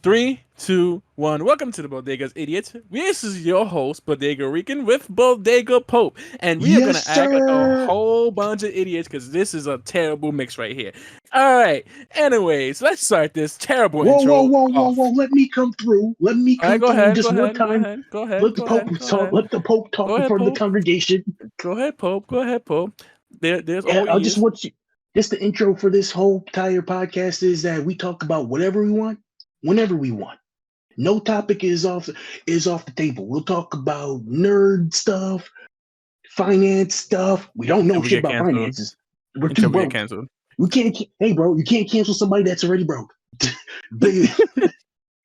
Three, two, one. Welcome to the Bodegas Idiots. This is your host, Bodega Rican, with Bodega Pope. And we are going Yes, to act like a sir. whole bunch of idiots because this is a terrible mix right here. All right. Anyways, let's start this terrible Whoa, whoa, intro whoa, whoa, off. whoa. Let me come through. Let me All right, come go through ahead. Go just one ahead. Go time. ahead. Go ahead. Let the Go Pope ahead. Go talk. ahead. Let the Pope talk Go in ahead, front of the Pope. congregation. Go ahead, Pope. Go ahead, Pope. There's Yeah, all I just ears. want you. Just the intro for this whole entire podcast is that we talk about whatever we want, whenever we want. No topic is off the table. We'll talk about nerd stuff, finance stuff. We don't Until know we shit get about canceled. finances. We're too Until we get broke. canceled. We can't. Hey, bro, you can't cancel somebody that's already broke.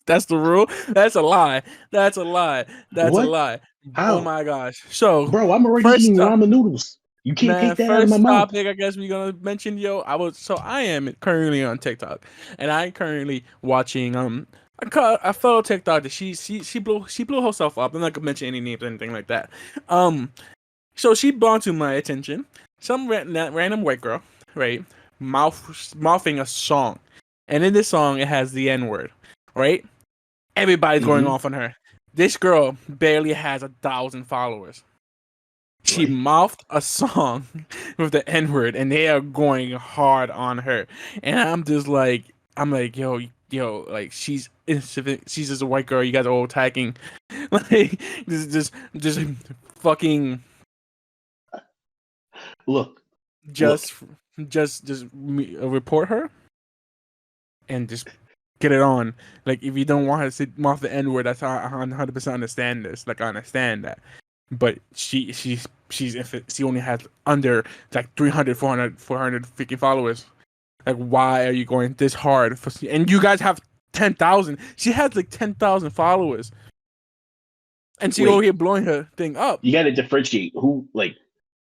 That's the rule. That's a lie. That's a lie. That's a What? lie. Oh How? my gosh. So Bro, I'm already first eating up, ramen noodles. You can't man. take that out of my First mouth. topic, I guess we're gonna mention. I am currently on TikTok, and I'm currently watching. I follow TikTok that she blew herself up. I'm not gonna mention any names or anything like that. So she brought to my attention some random white girl, right? Mouthing a song, and in this song it has the N word, right? Everybody's going Mm-hmm. off on her. This girl barely has 1,000 followers. She Right. mouthed a song with the N word, and they are going hard on her. And I'm like, yo, like she's insufficient. She's just a white girl. You guys are all attacking, like just fucking Look, look. just report her and just get it on. Like, if you don't want her to sit off the N word, that's how I 100% understand this. Like, I understand that. But she only has under like 300, 400, 450 followers. Like, why are you going this hard? And you guys have 10,000. She has like 10,000 followers. And she over Wait, here blowing her thing up. you got to differentiate who, like,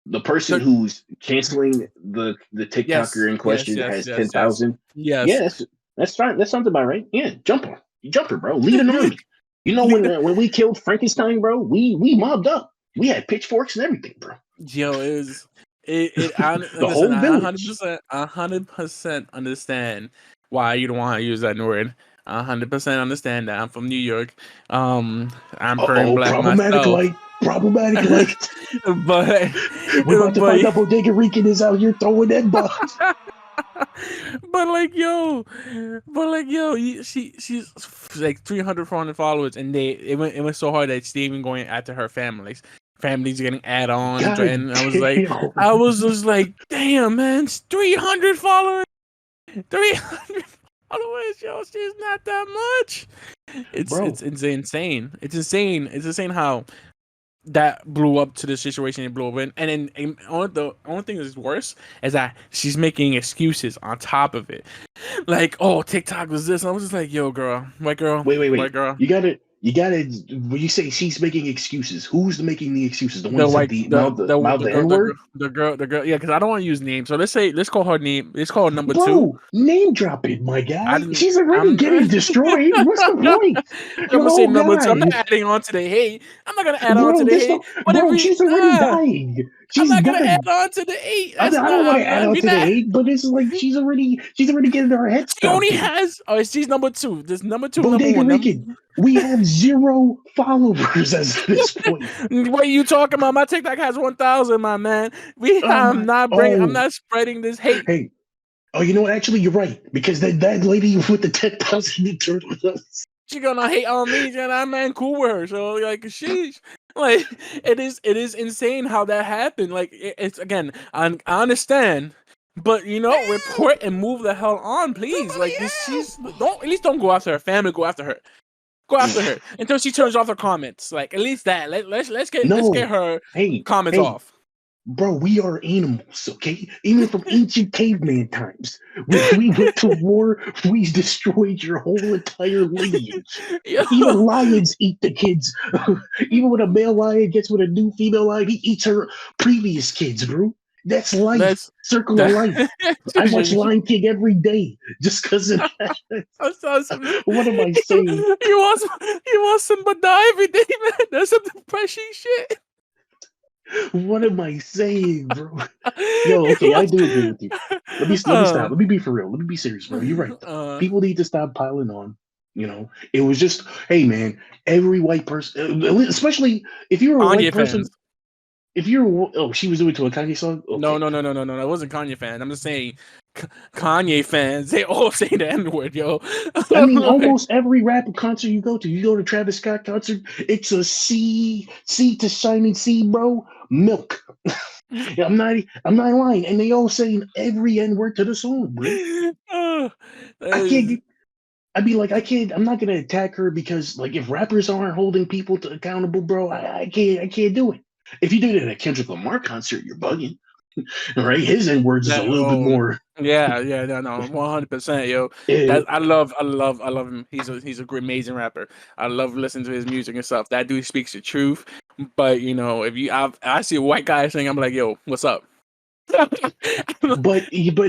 the person The- who's canceling the yes, TikToker in yes, question yes, has yes, yes. 10,000. Yes. Yeah, that's fine. That sounds about right. Yeah, jump her. You jump her, bro. Lead an army. You know when we killed Frankenstein, bro, we mobbed up. We had pitchforks and everything, bro. Yo, The listen, whole I village. 100% understand why you don't want to use that word. 100% understand that. I'm from New York. I'm Korean black Problematic myself. light. Problematic light. but We're about to but find out Bodega Rican is out here throwing that box. but like yo, she's like 300, 400 followers, and it went so hard that they even going after her families getting add-ons, God and damn. I was just like, damn, man, 300 followers, 300 followers, yo, she's not that much. It's Bro. it's insane. It's insane how that blew up to the situation it blew up in. And then the only thing that's worse is that she's making excuses on top of it. Like, oh, TikTok was this. I was just like, yo, girl, white girl, Wait. white girl. You gotta. When you say she's making excuses, who's making the excuses? The one The that said white, the mouth the N word, the girl. Yeah, because I don't want to use names. So let's call her name. Let's call her number two. bro. Name drop it, my I guy. didn't. She's already I'm. getting destroyed. What's the point? I'm The gonna say whole number two. I'm not guy, adding on to the hate. I'm not gonna add on to bro. the hate. But if Bro. we, She's already dying. I'm She's not gonna add done. on to the hate. I That's don't not. want to add on We're to the not. hate, but it's like she's already getting her head She only stomped in. has. Oh, she's number two. This number two, number Bodega one. Rican. We have 0 followers at this point. What are you talking about? My TikTok has 1,000, my man. I'm not I'm Oh, not spreading this hate. hey. Oh, you know what? Actually, you're right because that lady with the 10,000 turned with us. She gonna hate on me, and I'm man cool with her. So like, sheesh. Like, it is insane how that happened. Like, it's again, I understand. But report and move the hell on, please. Like, she's don't go after her family. Go after her. Go after her until she turns off her comments. Like, at least that. Let's get No. her Hey, comments off. bro, we are animals, okay? Even from ancient caveman times. When we went to war, we destroyed your whole entire lineage. Even lions eat the kids. Even when a male lion gets with a new female lion, he eats her previous kids, bro. That's life. Circle of life. I watch Lion King every day just because of that. What am I saying? You want some die every day, man. That's some depression shit. What am I saying, bro? Yo, okay, I do agree with you. Let me stop. Let me be for real. Let me be serious, bro. You're right. People need to stop piling on. You know, it was just, hey man, every white person, especially if you were a white Kanye person, fans. if you're, oh, she was doing to a Kanye song. No, Okay, no, no, no, no, no. It wasn't Kanye fan. I'm just saying, Kanye fans. They all say the N word, yo. I mean, almost every rap concert you go to Travis Scott concert, it's a sea to shining sea, bro. Milk. I'm not lying, and they all saying every N word to the song, bro. Oh, that I can't is, get. I'd be like, I can't. I'm not gonna attack her because, like, if rappers aren't holding people to accountable, bro, I can't do it. If you did it at a Kendrick Lamar concert, you're bugging, right? His N words is a that. little bit Oh, more. yeah, yeah, no, no, 100%, yo. eh, That I love him. He's a great, amazing rapper. I love listening to his music and stuff. That dude speaks the truth. But you know, if I see a white guy sing, I'm like, yo, what's up? but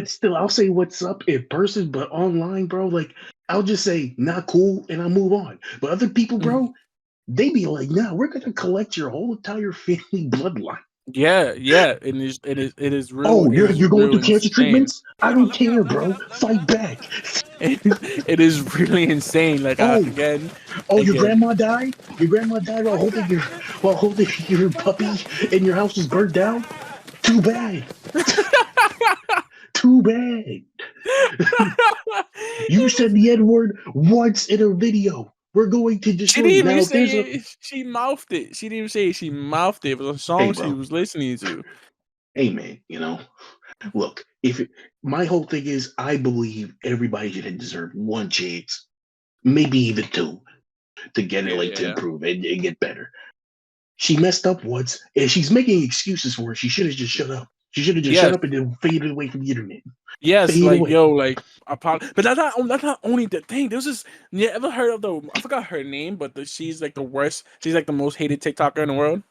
still, I'll say what's up in person, but online, bro, like I'll just say not cool and I'll move on. But other people, bro, they be like, nah, we're gonna collect your whole entire family bloodline. Yeah, yeah, Oh, it is you're going real through cancer insane. treatments? I don't care, bro. Fight back. It is really insane. Like Oh, oh, your again. grandma died? Your grandma died while holding your puppy and your house was burned down? Too bad. Too bad. You said the N-word once in a video. We're going to She destroy didn't you. even Now if say there's a it. She mouthed it. She didn't even say it. She mouthed it. It was a hey song she bro, was listening to. hey man, look, if it, my whole thing is I believe everybody should deserve one chance, maybe even two, to get it Yeah, like yeah, to yeah. improve and get better. She messed up once and she's making excuses for it. She should have just shut up. She should have just shut Yes, up and then faded away from the internet. yes. Fade Like away. yo, like but that's not only the thing. There's this. You ever heard of the? I forgot her name, but she's like the worst. She's like the most hated TikToker in the world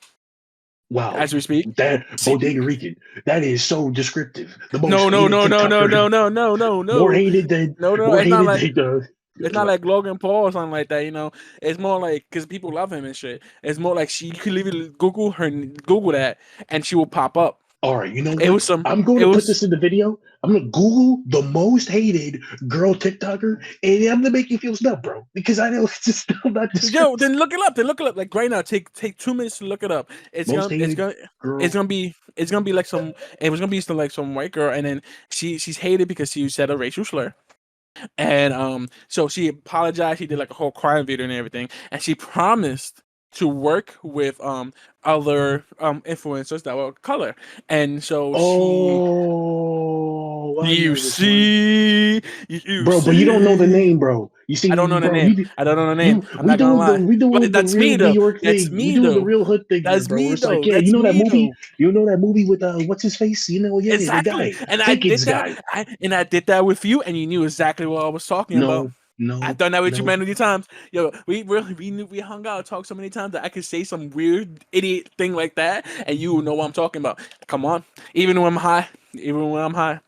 Wow. as we speak. That Bodega Rican. That is so descriptive. The most No, no, hated no, no, no, TikToker. no, no, no, no, More no, hated than no, no. more hated than It's not what? like Logan Paul or something like that. You know, it's more like because people love him and shit. It's more like you could literally Google that, and she will pop up. All right, you know It what? was some. I'm going It to put was this in the video. I'm gonna Google the most hated girl TikToker, and I'm gonna make you feel stuff, bro, because I know it's just still not yo. descriptive. Then look it up. Then look it up. Like right now, take 2 minutes to look it up. Most hated It's girl. gonna be like some. It was gonna be some like some white girl, and then she's hated because she said a racial slur. And so she apologized. She did like a whole crying video and everything, and she promised to work with other influencers that were color. And so she, Oh, I you know this one, see, you bro. But you don't know the see. name, bro. You I don't see, know the bro. name. I don't know the name. I'm not gonna lie, We but doing the that's me real New though. York That's thing. We me doing the though. real hood thing here, That's bro. Where me it's like, though. yeah, That's me though. you know that movie with what's his face? You know, yeah, the Exactly. guy, And I Jenkins did that. guy. I did that with you, and you knew exactly what I was talking about. No, I've no, done that with you no. many times. Yo, we hung out, talked so many times that I could say some weird idiot thing like that, and you will know what I'm talking about. Come on, even when I'm high, even when I'm high,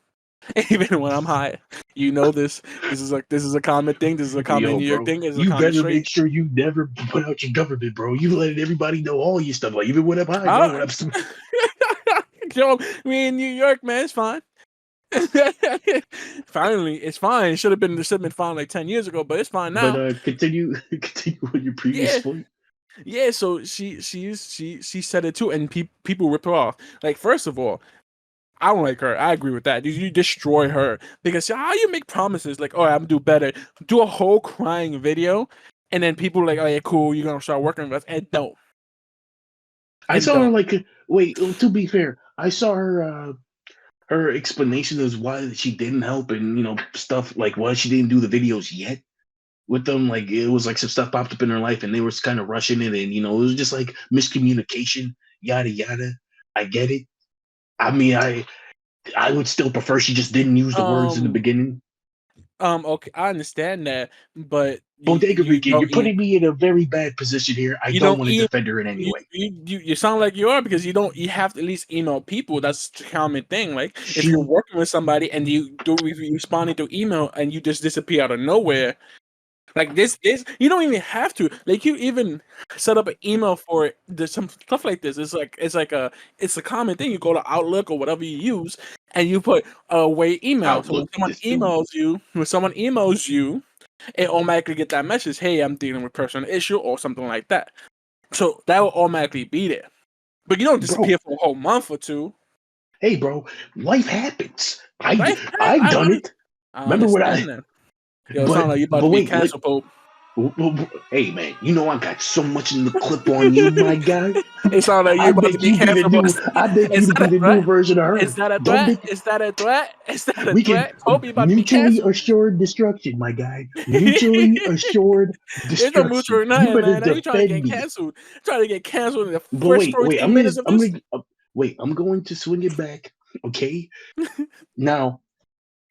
even when I'm high, you know this. This is a common thing. This is a common Yo, New York bro, thing. This is a you common better make straight. sure you never put out your government, bro. You let everybody know all your stuff. Like even when I'm high, bro. Uh, When I'm Yo, we in New York, man. It's fine. Finally, it's fine. It should have been fine like 10 years ago, but it's fine but now. continue continue with your previous Yeah, point. yeah. So she said it too, and people rip her off. Like first of all, I don't like her. I agree with that. You destroy her because how you make promises like, oh, I'm gonna do better, do a whole crying video, and then people are like, oh yeah, cool, you're gonna start working with us, I and saw her don't. like wait. To be fair, I saw her her explanation as why she didn't help and stuff like why she didn't do the videos yet with them. Like it was like some stuff popped up in her life and they were kind of rushing it, and it was just like miscommunication, yada yada. I get it. I mean, I would still prefer she just didn't use the words in the Um, beginning. okay, I understand that, but Bodega you Rican, don't you're putting me in a very bad position here. I you don't don't want to e defend her in any you, way. you sound like you are because you have to at least email people. That's the common thing. Like if you're She working with somebody and you responding to email and you just disappear out of nowhere, like this you don't even have to. Like you even set up an email for it. There's some stuff like this. It's a common thing. You go to Outlook or whatever you use and you put away email. So outlook this dude. when someone emails you, it automatically get that message, hey, I'm dealing with personal issue or something like that. So that will automatically be there. But you don't disappear for a whole month or two. Hey, bro, life happens. I I've done it. Remember what understand that. Yo, it But sounds like you about to be canceled, Pope. Hey, man, you know I got so much in the clip on you, my guy. It sounds like you about to be canceled. I bet you to be the new version of her. Is that a threat? Is that a threat? Is that a We threat? can Pope, you about to be mutually canceled. assured destruction, my guy. Mutually assured There's no mutual destruction. or You nothing, better man. Now you trying to defend get me. canceled. Trying to get canceled in the But first 14 minutes of this. I'm going to swing it back. Okay. Now,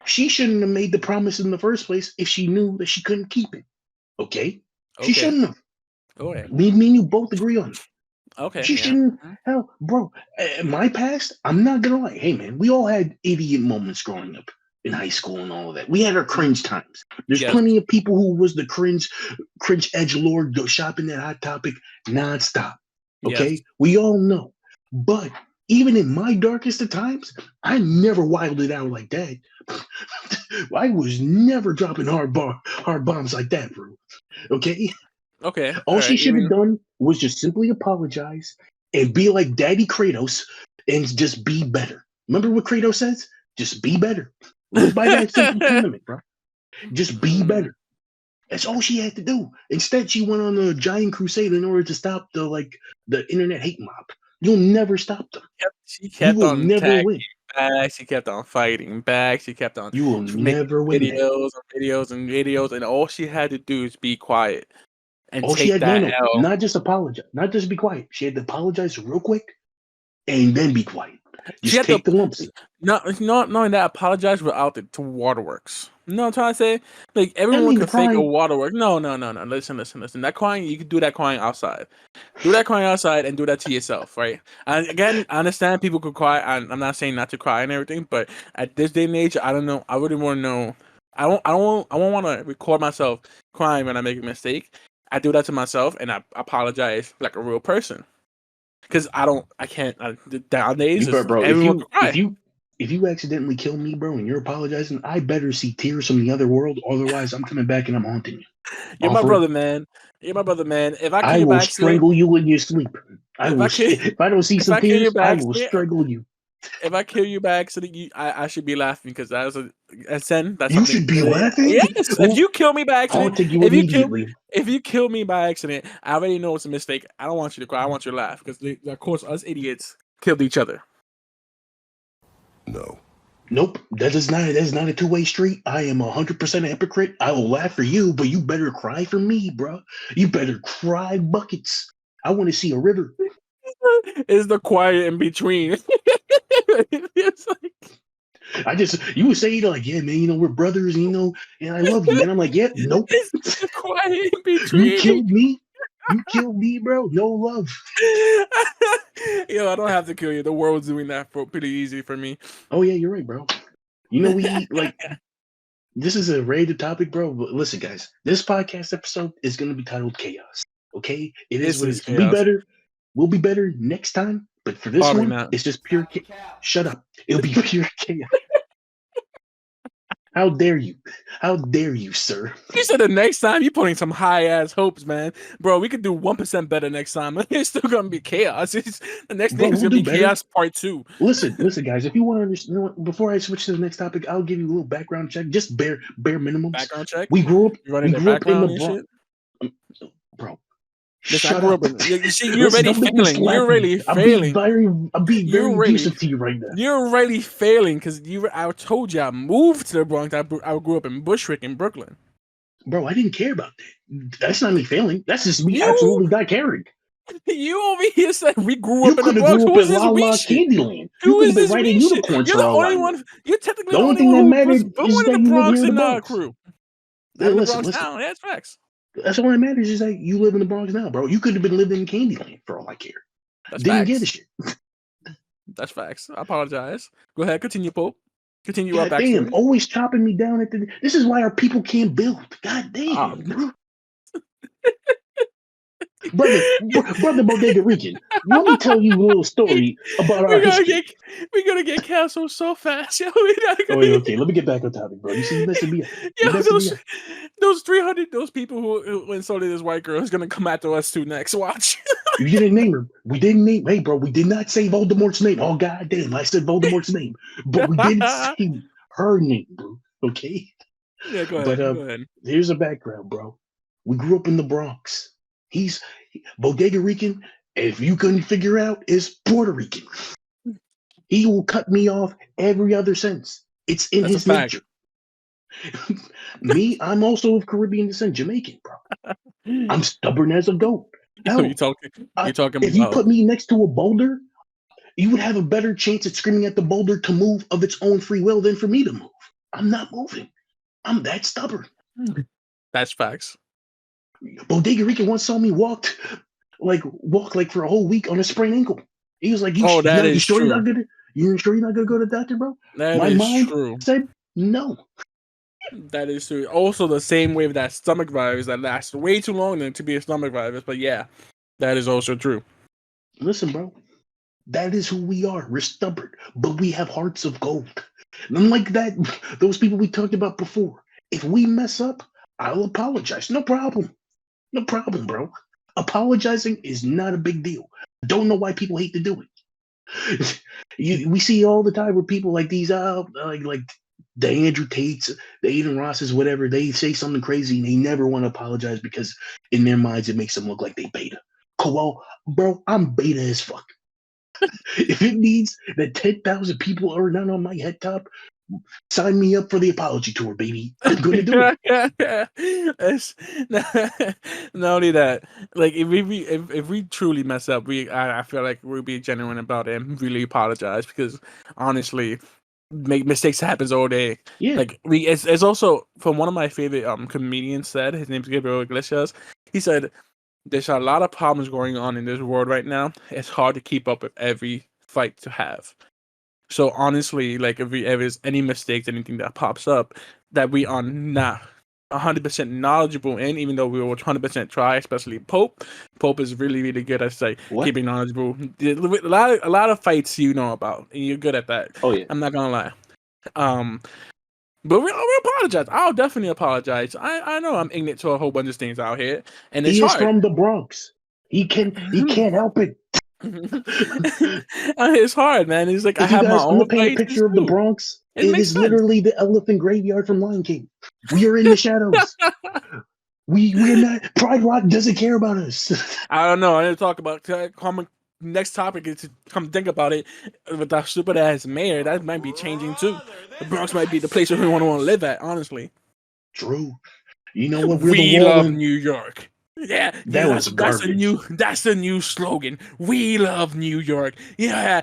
she shouldn't have made the promise in the first place if she knew that she couldn't keep it. Okay? She shouldn't have. Okay. Me and you both agree on it. Okay. She shouldn't. Hell, bro, my past, I'm not gonna lie. Hey, man, we all had idiot moments growing up in high school and all of that. We had our cringe times. There's plenty of people who was the cringe edge lord, go shopping at Hot Topic nonstop. Okay? Yes. We all know. But even in my darkest of times, I never wilded out like that. I was never dropping hard bombs like that, bro. Okay? Okay. All she should have done was just simply apologize and be like Daddy Kratos and just be better. Remember what Kratos says? Just be better. Live by that simple sentiment, bro. Just be better. That's all she had to do. Instead, she went on a giant crusade in order to stop the internet hate mob. You'll never stop them. She kept on never win. Back. She kept on fighting back. She kept on. You will never win. Videos, and all she had to do is be quiet and all take she had that no, L. not just apologize, not just be quiet. She had to apologize real quick and then be quiet. Just take the lumps. Not knowing that apologize without it to waterworks. You know what I'm trying to say? Like everyone can fake a waterwork. No. Listen. That crying, you can do that crying outside. Do that crying outside and do that to yourself, right? And again, I understand people could cry. I'm not saying not to cry and everything, but at this day and age, I don't know. I really want to know. I won't want to record myself crying when I make a mistake. I do that to myself and I apologize like a real person. Because I can't. Nowadays, bro, everyone if you accidentally kill me, bro, and you're apologizing, I better see tears from the other world. Otherwise, I'm coming back and I'm haunting you. You're my brother, man. You're my brother, man. If I kill you will by accident, strangle you in your sleep. If I don't see some tears, I will strangle you. If I kill you by accident, I should be laughing because that was a sin. That's you should be laughing. Yes. If you kill me by accident, I'll take you immediately. If you kill me by accident, I already know it's a mistake. I don't want you to cry. I want you to laugh because, of course, us idiots killed each other. No. Nope. That's not a two-way street. I am 100% a hypocrite. I will laugh for you, but you better cry for me, bro. You better cry buckets. I want to see a river. It's the quiet in between. It's like you would say like, yeah, man, we're brothers, and I love you, man. I'm like, yeah, nope. It's the quiet in between. You killed me. You killed me, bro. No love. Yo, I don't have to kill you. The world's doing that pretty easy for me. Oh yeah, you're right, bro. We this is a rated topic, bro. But listen, guys, this podcast episode is going to be titled Chaos. Okay, it is what it is. We'll be better. We'll be better next time. But for this one, it's just pure chaos. Shut up. It'll be pure chaos. How dare you? How dare you, sir? You said the next time you putting some high ass hopes, man. Bro, we could do 1% better next time. It's still gonna be chaos. The next thing is gonna be chaos part 2. Listen, guys. If you want to understand, before I switch to the next topic, I'll give you a little background check, just bare minimum. Background check. We grew up. We grew up in the Bronx, bro. Listen, you're already failing. You're really failing. I'm being very abusive to you right now. You're really failing because I told you I moved to the Bronx. I grew up in Bushwick in Brooklyn. Bro, I didn't care about that. That's not me failing. That's just me absolutely not caring. You over here said we grew up in the Bronx. Who is this we shit? Candyland. Who is this we shit? You're the only one. You're technically the only one that matters is that in the Bronx in our crew. Listen. That's facts. That's all that matters is that you live in the Bronx now, bro. You could have been living in Candyland for all I care. Didn't give a shit. That's facts. I apologize. Go ahead, continue, Pope. Continue God damn, always chopping me down at the. This is why our people can't build. God damn, bro. brother Bodega Rican. Let me tell you a little story about our history. We're gonna get canceled so fast. Yo, Oh, wait, okay, let me get back on topic, bro. You see, you messing me up. You yo, messing me up. those 300, those people who insulted this white girl is gonna come after us too next. Watch. You didn't name her. We didn't name. Hey, bro, we did not say Voldemort's name. Oh, goddamn, I said Voldemort's name, but we didn't say her name, bro. Okay. Yeah, go But ahead. Go ahead. here's a background, bro. We grew up in the Bronx. He's Bodega Rican. If you couldn't figure out, is Puerto Rican. He will cut me off every other sentence. It's in That's a his fact. nature. Me, I'm also of Caribbean descent, Jamaican, bro. I'm stubborn as a goat. Hell, You talking if you about? put me next to a boulder, you would have a better chance at screaming at the boulder to move of its own free will than for me to move. I'm not moving. I'm that stubborn. That's facts. Bodega Rican once saw me walk like for a whole week on a sprained ankle. He was like, "You sure you're not gonna go to the doctor, bro?" That My is mind true. said no. That is true. Also, the same way with that stomach virus that lasts way too long than to be a stomach virus. But yeah, that is also true. Listen, bro, that is who we are. We're stubborn, but we have hearts of gold. And unlike that, those people we talked about before, if we mess up, I'll apologize. No problem. No problem, bro. Apologizing is not a big deal. Don't know why people hate to do it. We see all the time where people like these, like the Andrew Tates, the Aiden Rosses, whatever, they say something crazy and they never want to apologize because in their minds it makes them look like they beta. Cool, bro, I'm beta as fuck. If it means that 10,000 people are not on my head top, sign me up for the apology tour, baby. I'm gonna do it. Not only that, like if we truly mess up, I feel like we'll be genuine about it and really apologize because honestly, make mistakes happens all day. Yeah. Like it's also from one of my favorite comedians said, his name's Gabriel Iglesias. He said there's a lot of problems going on in this world right now. It's hard to keep up with every fight to have. So honestly, like if there's any mistakes, anything that pops up that we are not 100% knowledgeable in, even though we will 100% try, especially Pope. Pope is really, really good at keeping knowledgeable. A lot of fights you know about, and you're good at that. Oh yeah. I'm not gonna lie. But we apologize. I'll definitely apologize. I know I'm ignorant to a whole bunch of things out here, and it's hard. He is from the Bronx. He can't help it. It's hard, man. It's like if I have my own. I'm gonna paint a picture of the Bronx. It is literally the elephant graveyard from Lion King. We are in the shadows. We're not. Pride Rock doesn't care about us. I don't know. I didn't talk about next topic is to come think about it with that stupid ass mayor. That might be changing too. The Bronx might be the place where we want to live at. Honestly, true. You know what? We love New York. Yeah, that's the new slogan. We love New York. Yeah.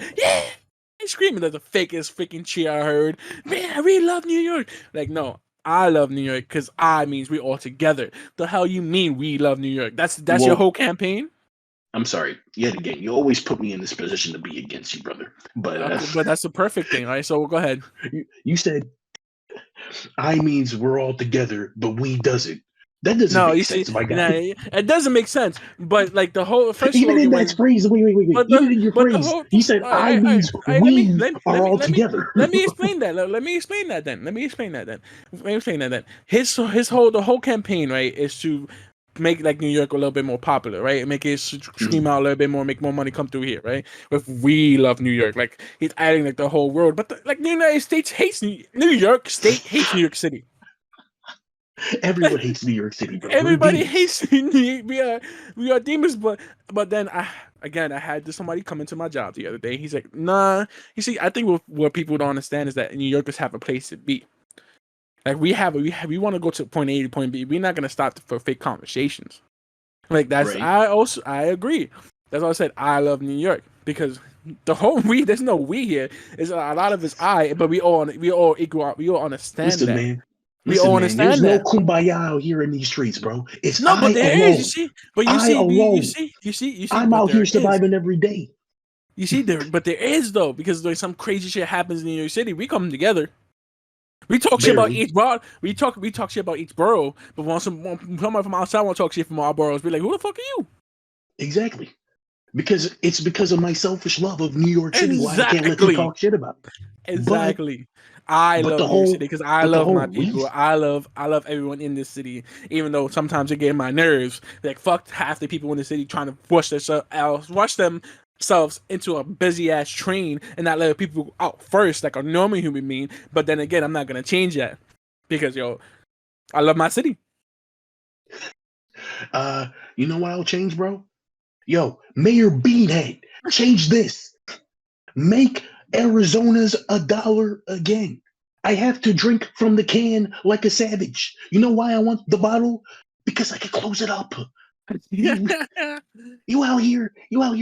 Screaming at the fakest freaking cheer I heard. Man, we love New York. Like, no, I love New York because I means we all together. The hell you mean we love New York? That's your whole campaign? I'm sorry. Yet again, you always put me in this position to be against you, brother. But that's the perfect thing, right? So go ahead. You said I means we're all together, but we doesn't. That doesn't make sense, my guy. It doesn't make sense. But like the whole first even in that phrase, wait. Even in your phrase, you said I means we are all together. Let me explain that. Let me explain that then. The whole campaign, right, is to make like New York a little bit more popular, right? Make it scream out a little bit more, make more money come through here, right? With we love New York, like he's adding like the whole world, but the United States hates New York State hates New York City. Everyone hates New York City, bro. Everybody hates New York. We are demons, but then I had somebody come into my job the other day. He's like, nah. You see, I think what people don't understand is that New Yorkers have a place to be. Like we want to go to point A to point B. We're not gonna stop for fake conversations. Like that's right. I agree. That's why I said I love New York because the whole there's no we here. It's a lot of it's I, but we all equal. We all understand that. Man. We all understand there's no kumbaya out here in these streets, bro. It's no, but there is. You see. I'm out here surviving every day. You see, but there is though, because there's some crazy shit happens in New York City. We come together. We talk shit about each borough. We talk shit about each borough. But when someone from outside want to talk shit from our boroughs, be like, "Who the fuck are you?" Exactly. Because it's because of my selfish love of New York City why I can't let you Exactly. talk shit about it. But Exactly. I but love the New York City whole because I but the love my whole people. reason I love everyone in this city, even though sometimes it get my nerves. Like fuck half the people in the city trying to rush themselves into a busy ass train and not let people out first like a normal human being. But then again, I'm not gonna change that because I love my city. you know what I'll change, bro? Yo, Mayor Beanhead, change this. Make Arizona's $1 again. I have to drink from the can like a savage. You know why I want the bottle? Because I can close it up. You you out here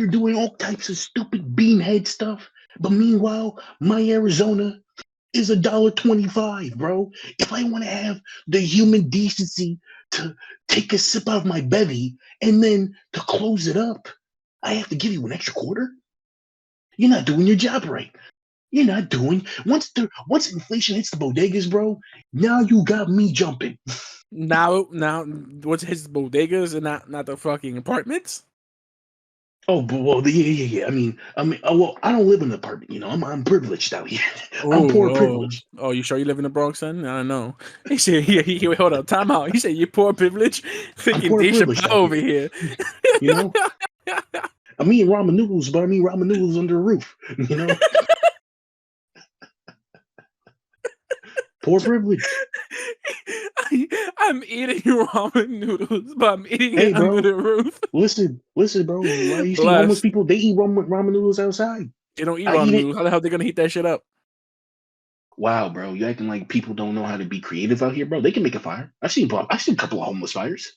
doing all types of stupid beanhead stuff. But meanwhile, my Arizona is $1.25, bro. If I want to have the human decency to take a sip out of my bevy and then to close it up, I have to give you an extra quarter. You're not doing your job right. You're not doing once inflation hits the bodegas, bro. Now you got me jumping. now, what's his bodegas and not the fucking apartments? Oh, but well, yeah. Well, I don't live in an apartment. You know, I'm privileged out here. I'm Oh, poor privileged. you sure you live in the Bronx, son? I don't know. He said, hold on, time out. He said, you poor privilege? I'm Thinking poor Dave privileged Chappelle out over here. here. You know, I mean ramen noodles, but I mean ramen noodles under a roof. You know, poor privilege. I'm eating ramen noodles, but I'm eating Hey, it under bro, the roof. listen, bro. Why you see homeless Blessed. people? They eat ramen noodles outside. They don't eat I eat ramen it. noodles. How the hell they gonna heat that shit up? Wow, bro, you acting like people don't know how to be creative out here, bro. They can make a fire. I've seen a couple of homeless fires.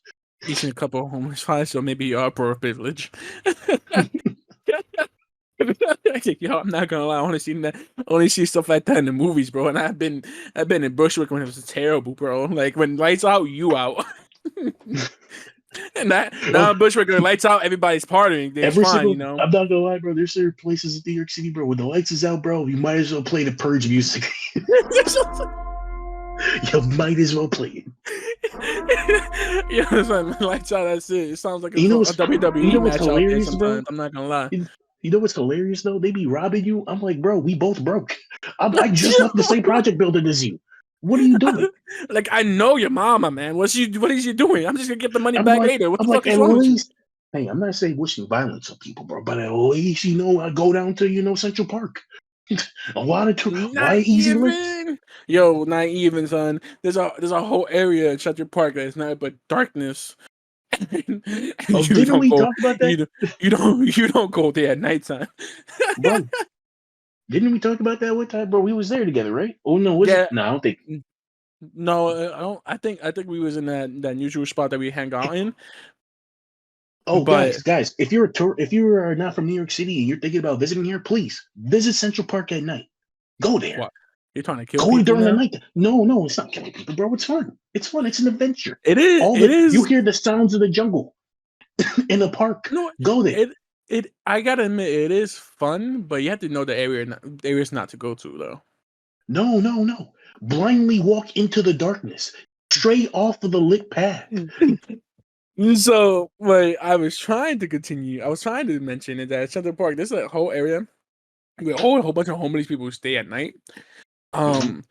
You seen a couple of homeless fires, so maybe you are poor privilege. Yo, I'm not gonna lie. I only see stuff like that in the movies, bro. And I've been in Bushwick when it was terrible, bro. Like when lights out, you out. And that now Oh, in Bushwick, when lights out, everybody's partying. Then it's every fine, single. you know. I'm not gonna lie, bro. There's certain places in New York City, bro, when the lights is out, bro. You might as well play the Purge music. You might as well play it. Yeah, it's like lights out. That's it. It sounds like You know a what's you WWE know what's match out there. hilarious, bro? Sometimes I'm not gonna lie. You, you know what's hilarious though? They be robbing you. I'm like, bro, we both broke. I just left the same project building as you. What are you doing? Like I know your mama, man. What is she doing? I'm just gonna get the money back later. What I'm the like, fuck is at wrong with you? least, hey, I'm not saying wishing violence on people, bro, but at least I go down to Central Park. A lot Not why easy licks? even. Yo, not even, son. There's a whole area in Shelter Park that is nothing but darkness. And Oh, you didn't don't we go talk about that, you don't go there at nighttime. bro? Didn't we talk about that one time, bro? We was there together, right? Oh no, was it? Yeah. No, I don't think. No, I don't. I think we was in that usual spot that we hang out in. Oh, But guys, if you are not from New York City and you're thinking about visiting here, please visit Central Park at night. Go there. what? You're trying to kill Go people during the now? night. No, it's not killing people, bro. It's fun. It's fun. It's an adventure. It is. All It the you is. hear the sounds of the jungle in the park. No, Go there. it. I gotta admit, it is fun, but you have to know the areas not to go to, though. No. Blindly walk into the darkness, straight off of the lit path. So, what I was trying to continue, I was trying to mention is that at Central Park, there's a whole area with a whole bunch of homeless people who stay at night. Mhm. Um,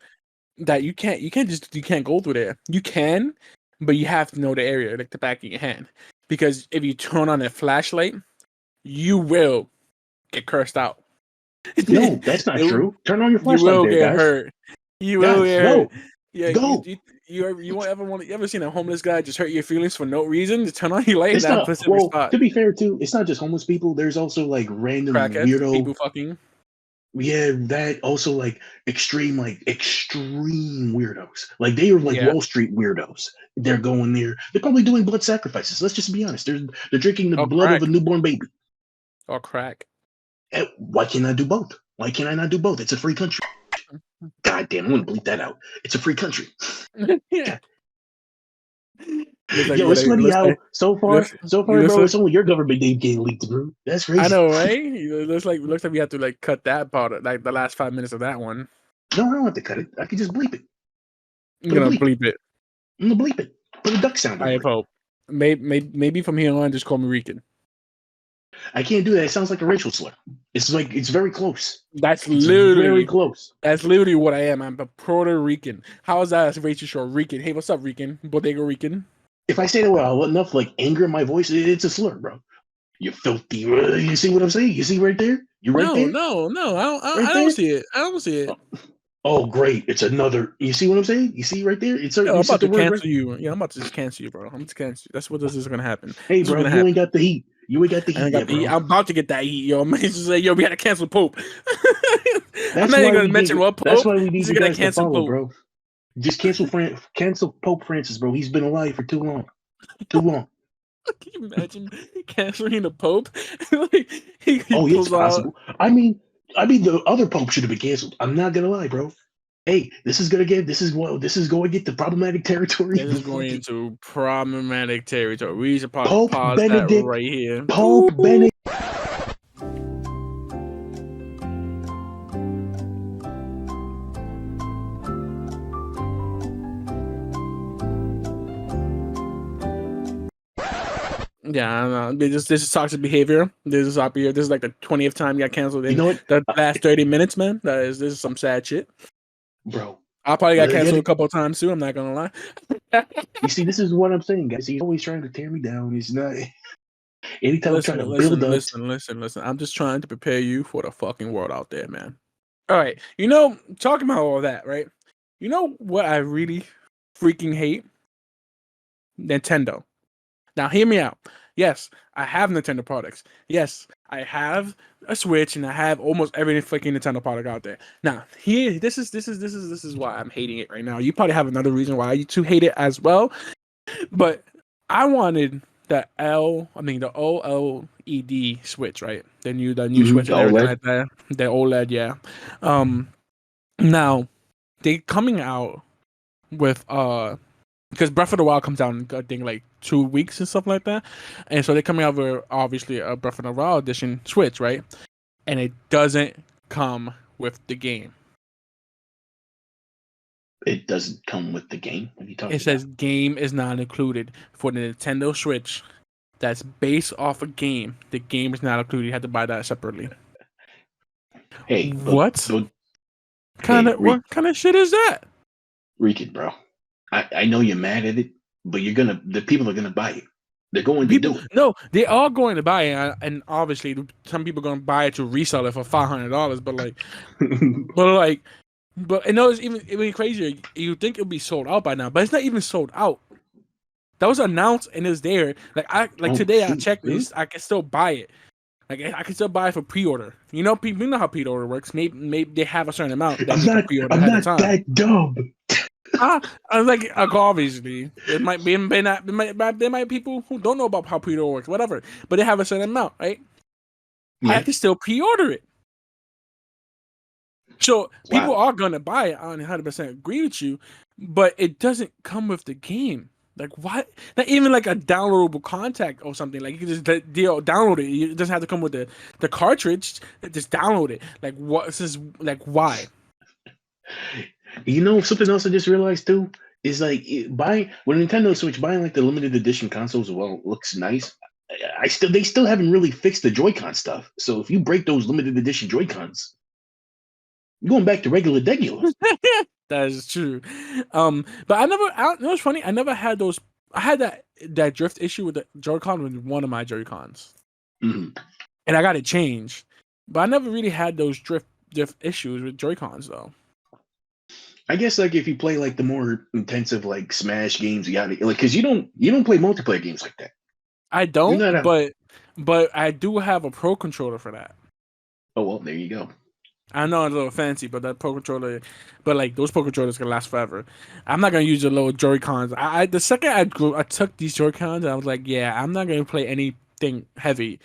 that you can't go through there. You can, but you have to know the area like the back of your hand, because if you turn on a flashlight, you will get cursed out. No, that's not You true. Turn on your you flashlight will there, get guys. hurt. You will Guys, get hurt. go, Yeah, go. you won't ever you ever seen a homeless guy just hurt your feelings for no reason? Just turn on your light in It's that not specific well. spot. To be fair, too, it's not just homeless people. There's also like random Crackheads, weirdo. people fucking. Yeah, that also like extreme weirdos. Like they are like Yeah. Wall Street weirdos. They're going there. They're probably doing blood sacrifices. Let's just be honest. They're drinking the Or blood of a crack. newborn baby. Or crack. Why can't I do both? Why can't I not do both? It's a free country. God damn, I'm gonna bleep that out. It's a free country. Yeah. God. Looks like we Yo, it's gotta. funny how so far, bro, Looks it's only your government name getting leaked, bro. That's I crazy. know, right? It looks like we have to like cut that part, like the last 5 minutes of that one. No, I don't have to cut it. I can just bleep it. I'm Put a gonna bleep. bleep it. I'm gonna bleep it. Put a duck sound I over it. hope. Maybe from here on, just call me Rican. I can't do that. It sounds like a racial slur. It's like it's very close. That's It's very literally close. That's literally what I am. I'm a Puerto Rican. How is that as racial short? Rican. Hey, what's up, Rican? Bodega Rican. If I say that with enough like anger in my voice, it's a slur, bro. You filthy. You see what I'm saying? You see right there? You right there? No. Right I don't there? see it. I don't see it. Oh, great! It's another. You see what I'm saying? You see right there? Yo, I'm You said about the to word right. cancel you. Yeah, I'm about to just cancel you, bro. I'm just cancel you. That's what this is gonna happen. Hey, This is bro, gonna you ain't happen. got the heat. You ain't got the I ain't heat got yet, the heat. bro. I'm about to get that heat, yo. Man, just say, yo, we gotta cancel Pope. I'm That's not even why gonna we mention need. what That's Pope. why we need Just you gonna guys to cancel follow, Pope. bro. Just cancel Pope Francis, bro. He's been alive for too long. Too long. Can you imagine canceling the Pope? Like, he Oh, it's pulls out. possible. I mean, the other Pope should have been canceled. I'm not gonna lie, bro. Hey, this is going to get the problematic territory. This is going into problematic territory. We should probably Pope pause that Benedict. right here. Pope Benedict. Yeah, I don't know. This is toxic behavior. This is up here. This is like the 20th time you got canceled in You know what, the last 30 minutes, man. This is some sad shit. bro? I probably got canceled a couple of times too. I'm not gonna lie. You see, this is what I'm saying, guys. He's always trying to tear me down. He's not. Anytime I'm trying to build up. Listen. I'm just trying to prepare you for the fucking world out there, man. All right. Talking about all that, right? You know what I really freaking hate? Nintendo. Now, hear me out. Yes, I have Nintendo products. Yes, I have a Switch, and I have almost every fucking Nintendo product out there. Now, this is why I'm hating it right now. You probably have another reason why you two hate it as well, but I wanted the OLED Switch, right? The new Switch The and everything OLED. like that. The OLED, yeah. Now they coming out with because Breath of the Wild comes out in I think like 2 weeks and stuff like that, and so they're coming out with obviously a Breath of the Wild edition Switch, right? And it doesn't come with the game. It doesn't come with the game. What are you talking It says game is not included for the Nintendo Switch. That's based off a game. The game is not included. You have to buy that separately. Hey, what kind of shit is that? Rican, bro. I know you're mad at it, but the people are gonna buy it. They're going to do it. No, they are going to buy it, and obviously some people are going to buy it to resell it for $500. But I know it's even crazier. You think it'll be sold out by now, but it's not even sold out. That was announced and it's there. Today I checked this. I can still buy it. Like I can still buy it for pre-order. You know, people know how pre-order works. Maybe they have a certain amount that you can pre-order ahead of time. I'm not that dumb. I was like, obviously, there might be people who don't know about how pre-order works, whatever. But they have a certain amount, right? Yeah. I can still pre-order it. So people are gonna buy it. I 100% agree with you, but it doesn't come with the game. Like what? Not even like a downloadable contact or something. Like you can just download it. It doesn't have to come with the cartridge. Just download it. Like what? This is like why? You know something else I just realized too is like buying when Nintendo Switch buying like the limited edition consoles. Well, looks nice. They still haven't really fixed the Joy-Con stuff. So if you break those limited edition Joy-Cons, you're going back to regular. That is true. But you know what's funny? I never had those. I had that drift issue with the Joy-Con with one of my Joy-Cons, and I got it changed. But I never really had those drift issues with Joy-Cons though. I guess like if you play like the more intensive like Smash games, you got it like because you don't play multiplayer games like that. I don't, but I do have a Pro controller for that. Oh well, there you go. I know it's a little fancy, but that Pro controller, like those Pro controllers can last forever. I'm not gonna use the little Joy-Cons. The second I took these Joy-Cons, I was like, yeah, I'm not gonna play anything heavy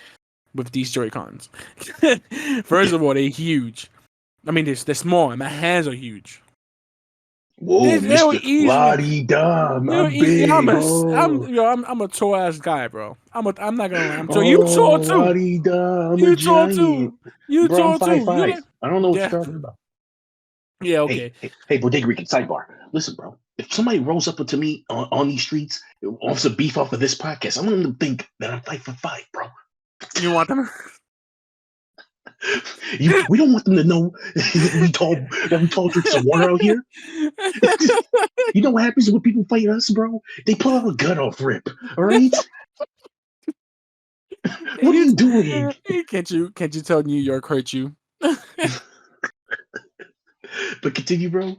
with these Joy-Cons. First of all, they're huge. I mean, they're small, and my hands are huge. Whoa, Mr. La-di-da, I'm big. I'm a tall ass guy, bro. I'm not gonna lie. I'm tall. You tall too. La-di-da, I'm tall too. You tall too. 5'5". I don't know what you're talking about. Yeah, okay. Hey, Bodega Rican, sidebar. Listen, bro. If somebody rolls up to me on these streets, wants to beef off of this podcast, I'm gonna think that I'm 5'5", bro. You want them? We don't want them to know that we tall drinks of water out here. You know what happens when people fight us, bro? They pull out a gut off rip. All right. What are you doing? Can't you tell New York hurt you? But continue, bro.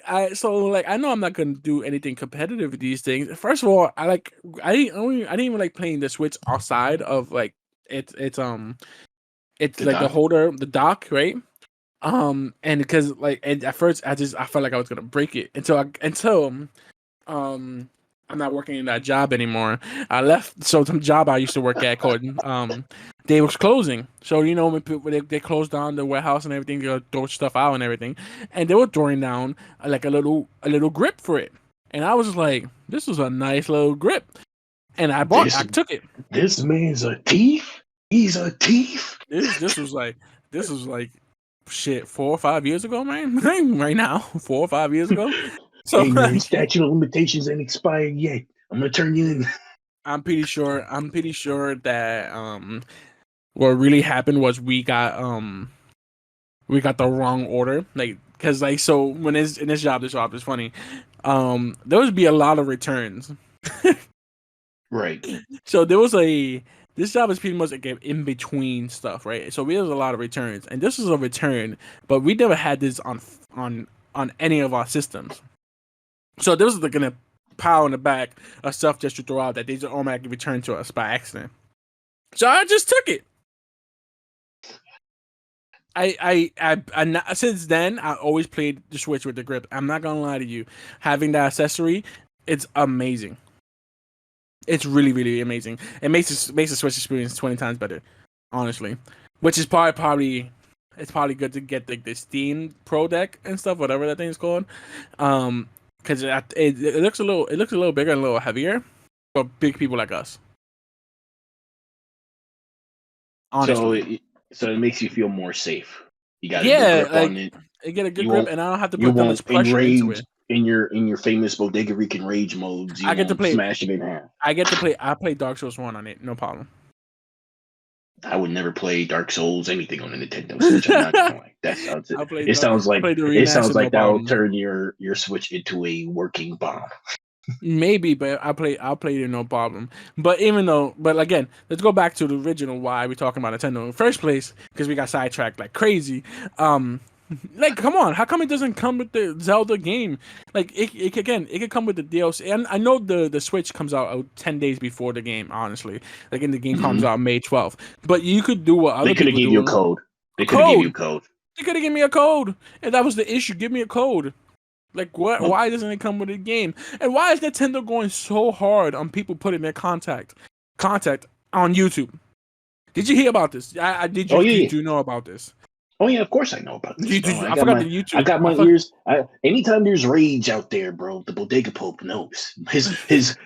I know I'm not gonna do anything competitive with these things. First of all, I didn't even like playing the Switch outside of like it's like the holder, the dock, right? And because and at first I felt like I was gonna break it until I'm not working in that job anymore. I left. So some job I used to work at called they was closing. So when people, they closed down the warehouse and everything, they throw stuff out and everything, and they were throwing down like a little grip for it, and I was just like, this was a nice little grip, and I took it. This man's a thief. He's a thief. This was like shit 4 or 5 years ago, man. Right now, 4 or 5 years ago. So hey man, statute of limitations ain't expired yet. I'm gonna turn you in. I'm pretty sure that what really happened was we got the wrong order. So when in this job is funny. There would be a lot of returns. Right. So there was this job is pretty much like in between stuff, right? So we have a lot of returns, and this was a return, but we never had this on any of our systems. So this was like in a pile in the back of stuff just to throw out that they just automatically returned to us by accident. So I just took it. I since then I always played the Switch with the grip. I'm not gonna lie to you, having that accessory, it's amazing. It's really, really amazing. It makes the Switch experience 20 times better, honestly. Which is probably it's probably good to get the Steam Pro Deck and stuff, whatever that thing is called. Because it looks a little bigger and a little heavier for big people like us. Honestly. So it makes you feel more safe. You got a good grip on it. You get a good grip, and I don't have to put that much pressure into it. In your famous Bodega Rican rage modes, I get to play smash it in half. I get to play. I play Dark Souls 1 on it, no problem. I would never play Dark Souls anything on the Nintendo Switch. I'm not gonna lie. That sounds it sounds like that will turn your Switch into a working bomb. Maybe, but I'll play it no problem. But again, let's go back to the original why we're talking about Nintendo in the first place, because we got sidetracked like crazy. Come on, how come it doesn't come with the Zelda game? It could come with the DLC. And I know the Switch comes out 10 days before the game, honestly. The game comes out May 12th. But you could do what other people do. They could have given you a code. They could have given you a code. They could have given me a code. And that was the issue. Give me a code. What? Why doesn't it come with a game? And why is Nintendo going so hard on people putting their contact on YouTube? Did you hear about this? Did you know about this? Oh yeah, of course I know about this. I forgot the YouTube. I got my ears. Anytime there's rage out there, bro, the Bodega Pope knows. His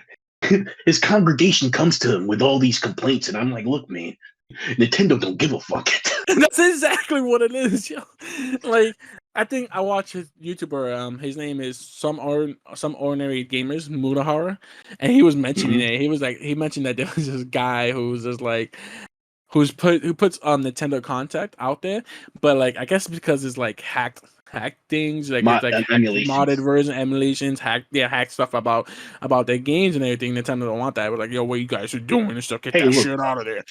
congregation comes to him with all these complaints, and I'm like, look, man, Nintendo don't give a fuck. That's exactly what it is, yo. I think I watched his YouTuber. His name is some ordinary gamers, Mudahara, and he was mentioning it. He mentioned that there was this guy who's just who puts Nintendo contact out there, but I guess because it's hacked things, it's modded version, emulations, hack stuff about their games and everything. Nintendo don't want that. We're yo, what you guys are doing and stuff? Get that shit out of there.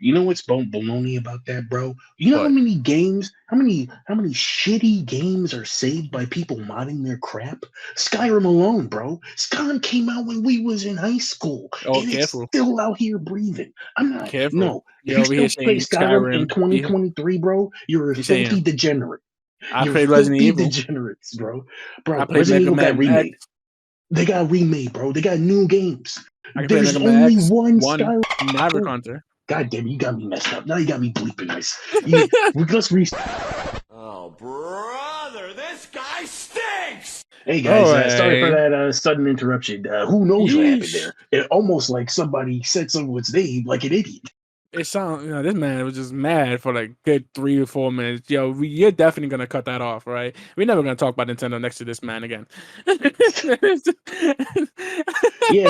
You know what's baloney about that, bro? You know how many games, how many shitty games are saved by people modding their crap? Skyrim alone, bro. Skyrim came out when we was in high school. And careful. It's still out here breathing. I'm not careful. No. If you still play Skyrim in 2023, bro, you're a filthy degenerate. I played Resident Evil. Degenerates, bro. Bro, Resident Evil got remade. They got remade, bro. They got new games. There's only one Skyrim. Maverick Hunter. God damn it, you got me messed up. Now you got me bleeping this. Let's Oh, brother, this guy stinks! Hey guys, sorry for that sudden interruption. Who knows what happened there? It almost like somebody said someone's name like an idiot. It sounds, this man was just mad for good 3 to 4 minutes. Yo, you're definitely gonna cut that off, right? We're never gonna talk about Nintendo next to this man again. Yeah,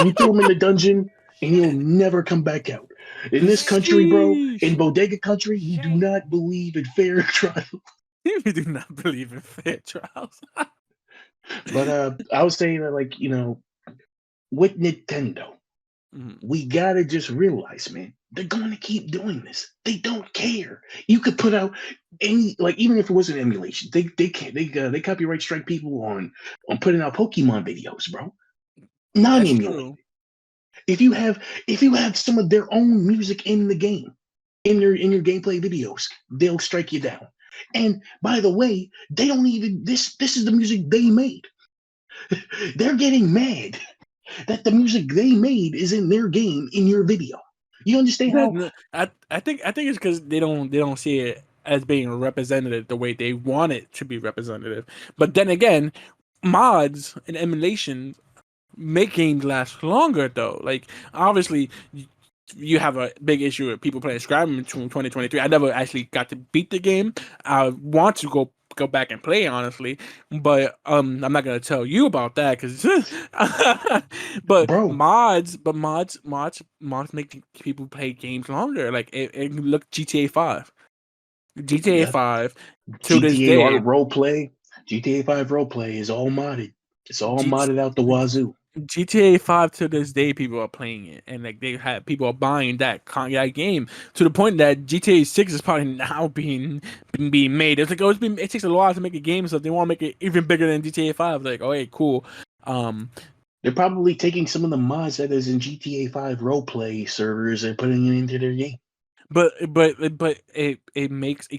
we threw him in the dungeon, and he'll never come back out. In this country, bro, in Sheesh. Bodega country, we do not believe in fair trial. We do not believe in fair trials. But I was saying that, like, with Nintendo, we gotta just realize, man, they're going to keep doing this. They don't care. You could put out any, like, even if it was an emulation, they can't. They copyright strike people on putting out Pokemon videos, bro. Non That's emulated. true. If you have some of their own music in the game, in your gameplay videos, they'll strike you down. And by the way, they don't even this is the music they made. They're getting mad that the music they made is in their game in your video. You understand how? I think it's because they don't see it as being representative the way they want it to be representative. But then again, mods and emulation make games last longer though. Like obviously you have a big issue with people playing Skyrim in 2023. I never actually got to beat the game. I want to go back and play honestly, but I'm not gonna tell you about that because but Bro, mods make people play games longer. Like look GTA 5. GTA yeah, 5 to this GTA day. roleplay, GTA 5 roleplay is all modded. It's all G- modded out the wazoo. GTA 5 to this day, people are playing it, and like they have people are buying that game to the point that GTA 6 is probably now being made. It's like it takes a while to make a game, so they want to make it even bigger than GTA 5. Like, okay, cool. They're probably taking some of the mods that is in GTA 5 roleplay servers and putting it into their game. But it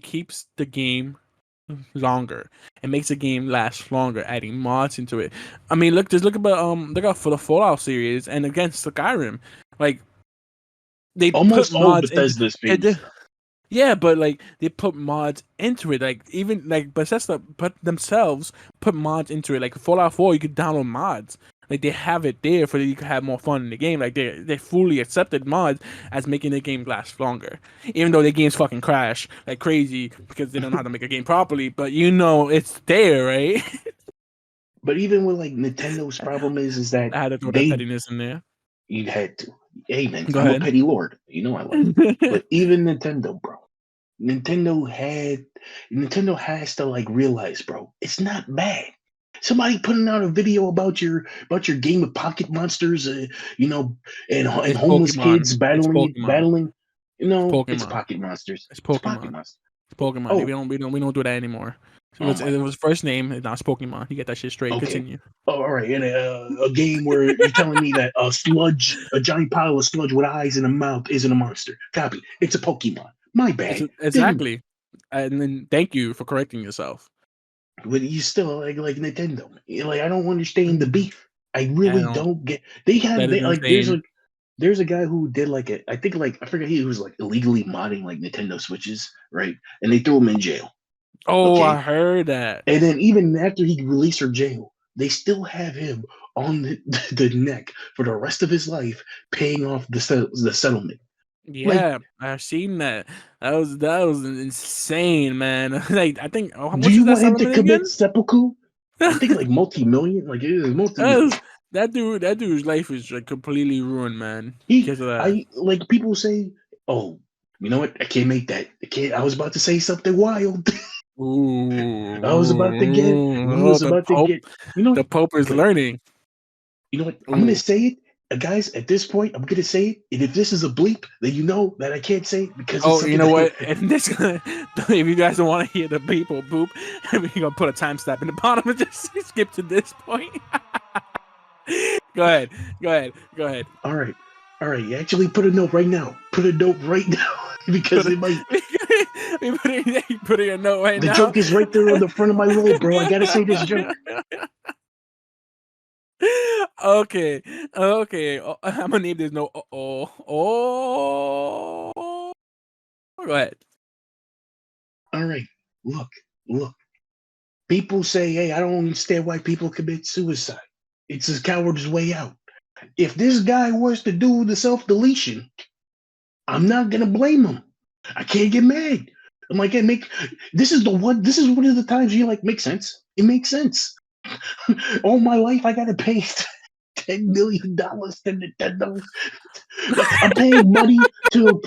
keeps the game longer. It makes the game last longer, adding mods into it. I mean, look at for the Fallout series and against Skyrim, like they Almost put all mods Bethesda's into babies. yeah, but like they put mods into it. Like even like Bethesda themselves put mods into it. Like Fallout 4, you could download mods. Like they have it there for you can have more fun in the game. Like they fully accepted mods as making the game last longer. Even though the games fucking crash like crazy because they don't know how to make a game properly. But it's there, right? But even with like Nintendo's problem is that I had to throw that they pettiness in there. you had to. Hey man, Go I'm a ahead. petty lord. You know I like it. But even Nintendo, bro. Nintendo has to like realize, bro, it's not bad. Somebody putting out a video about your game of Pocket Monsters, and It's homeless Pokemon. kids It's battling, Pokemon. It's it's Pokemon. Pocket Monsters. It's It's Pocket Pokemon. Monsters. It's Pokemon. Oh, We don't do that anymore. oh my It was first name. Now it's Pokemon. You get that shit straight. Okay. Continue. Oh, all right. In a game where you're telling me that a giant pile of sludge with eyes and a mouth isn't a monster. Copy. It's a Pokemon. My bad. Exactly. And then thank you for correcting yourself. But you still like Nintendo. Like I don't understand the beef. I I really don't. don't get. They That is like insane. there's a guy who did like I think like I forget he was like illegally modding like Nintendo Switches, right? And they threw him in jail. Oh, Okay. I heard that. And then even after he released from jail, they still have him on the neck for the rest of his life, paying off the settlement. Yeah, I've seen that. That was insane, man. Like I think. Oh, how Do much you is that want him to settlement commit again? seppuku? I think like multi-million. Like it is multi-million. That dude's life is like completely ruined, man. Because of that. I like people say, "Oh, you know what? I can't make that. I can't." I was about to say something wild. Ooh, I was about to get. We was about to get. You know the what? Pope is Okay. learning. You know what? I'm Ooh. gonna say it. Guys, at this point, I'm gonna say it. And if this is a bleep, then you know that I can't say it because it's Oh, something you know what? that- And this, if you guys don't want to hear the beep or boop, we're gonna put a timestamp in the bottom and just skip to this point. Go ahead. All right. Actually, put a note right now. Put a note right now because it might. Putting a note right The now. joke is right there on the front of my roll, bro. I gotta say this joke. Okay. Oh, I'm gonna name this note. Oh. Go ahead. All right. Look. People say, "Hey, I don't understand why people commit suicide. It's a coward's way out." If this guy was to do the self-deletion, I'm not gonna blame him. I can't get mad. I'm like, this is one of the times you're like, makes sense. It makes sense. All my life I gotta pay $10 million to Nintendo. Like, I'm paying money to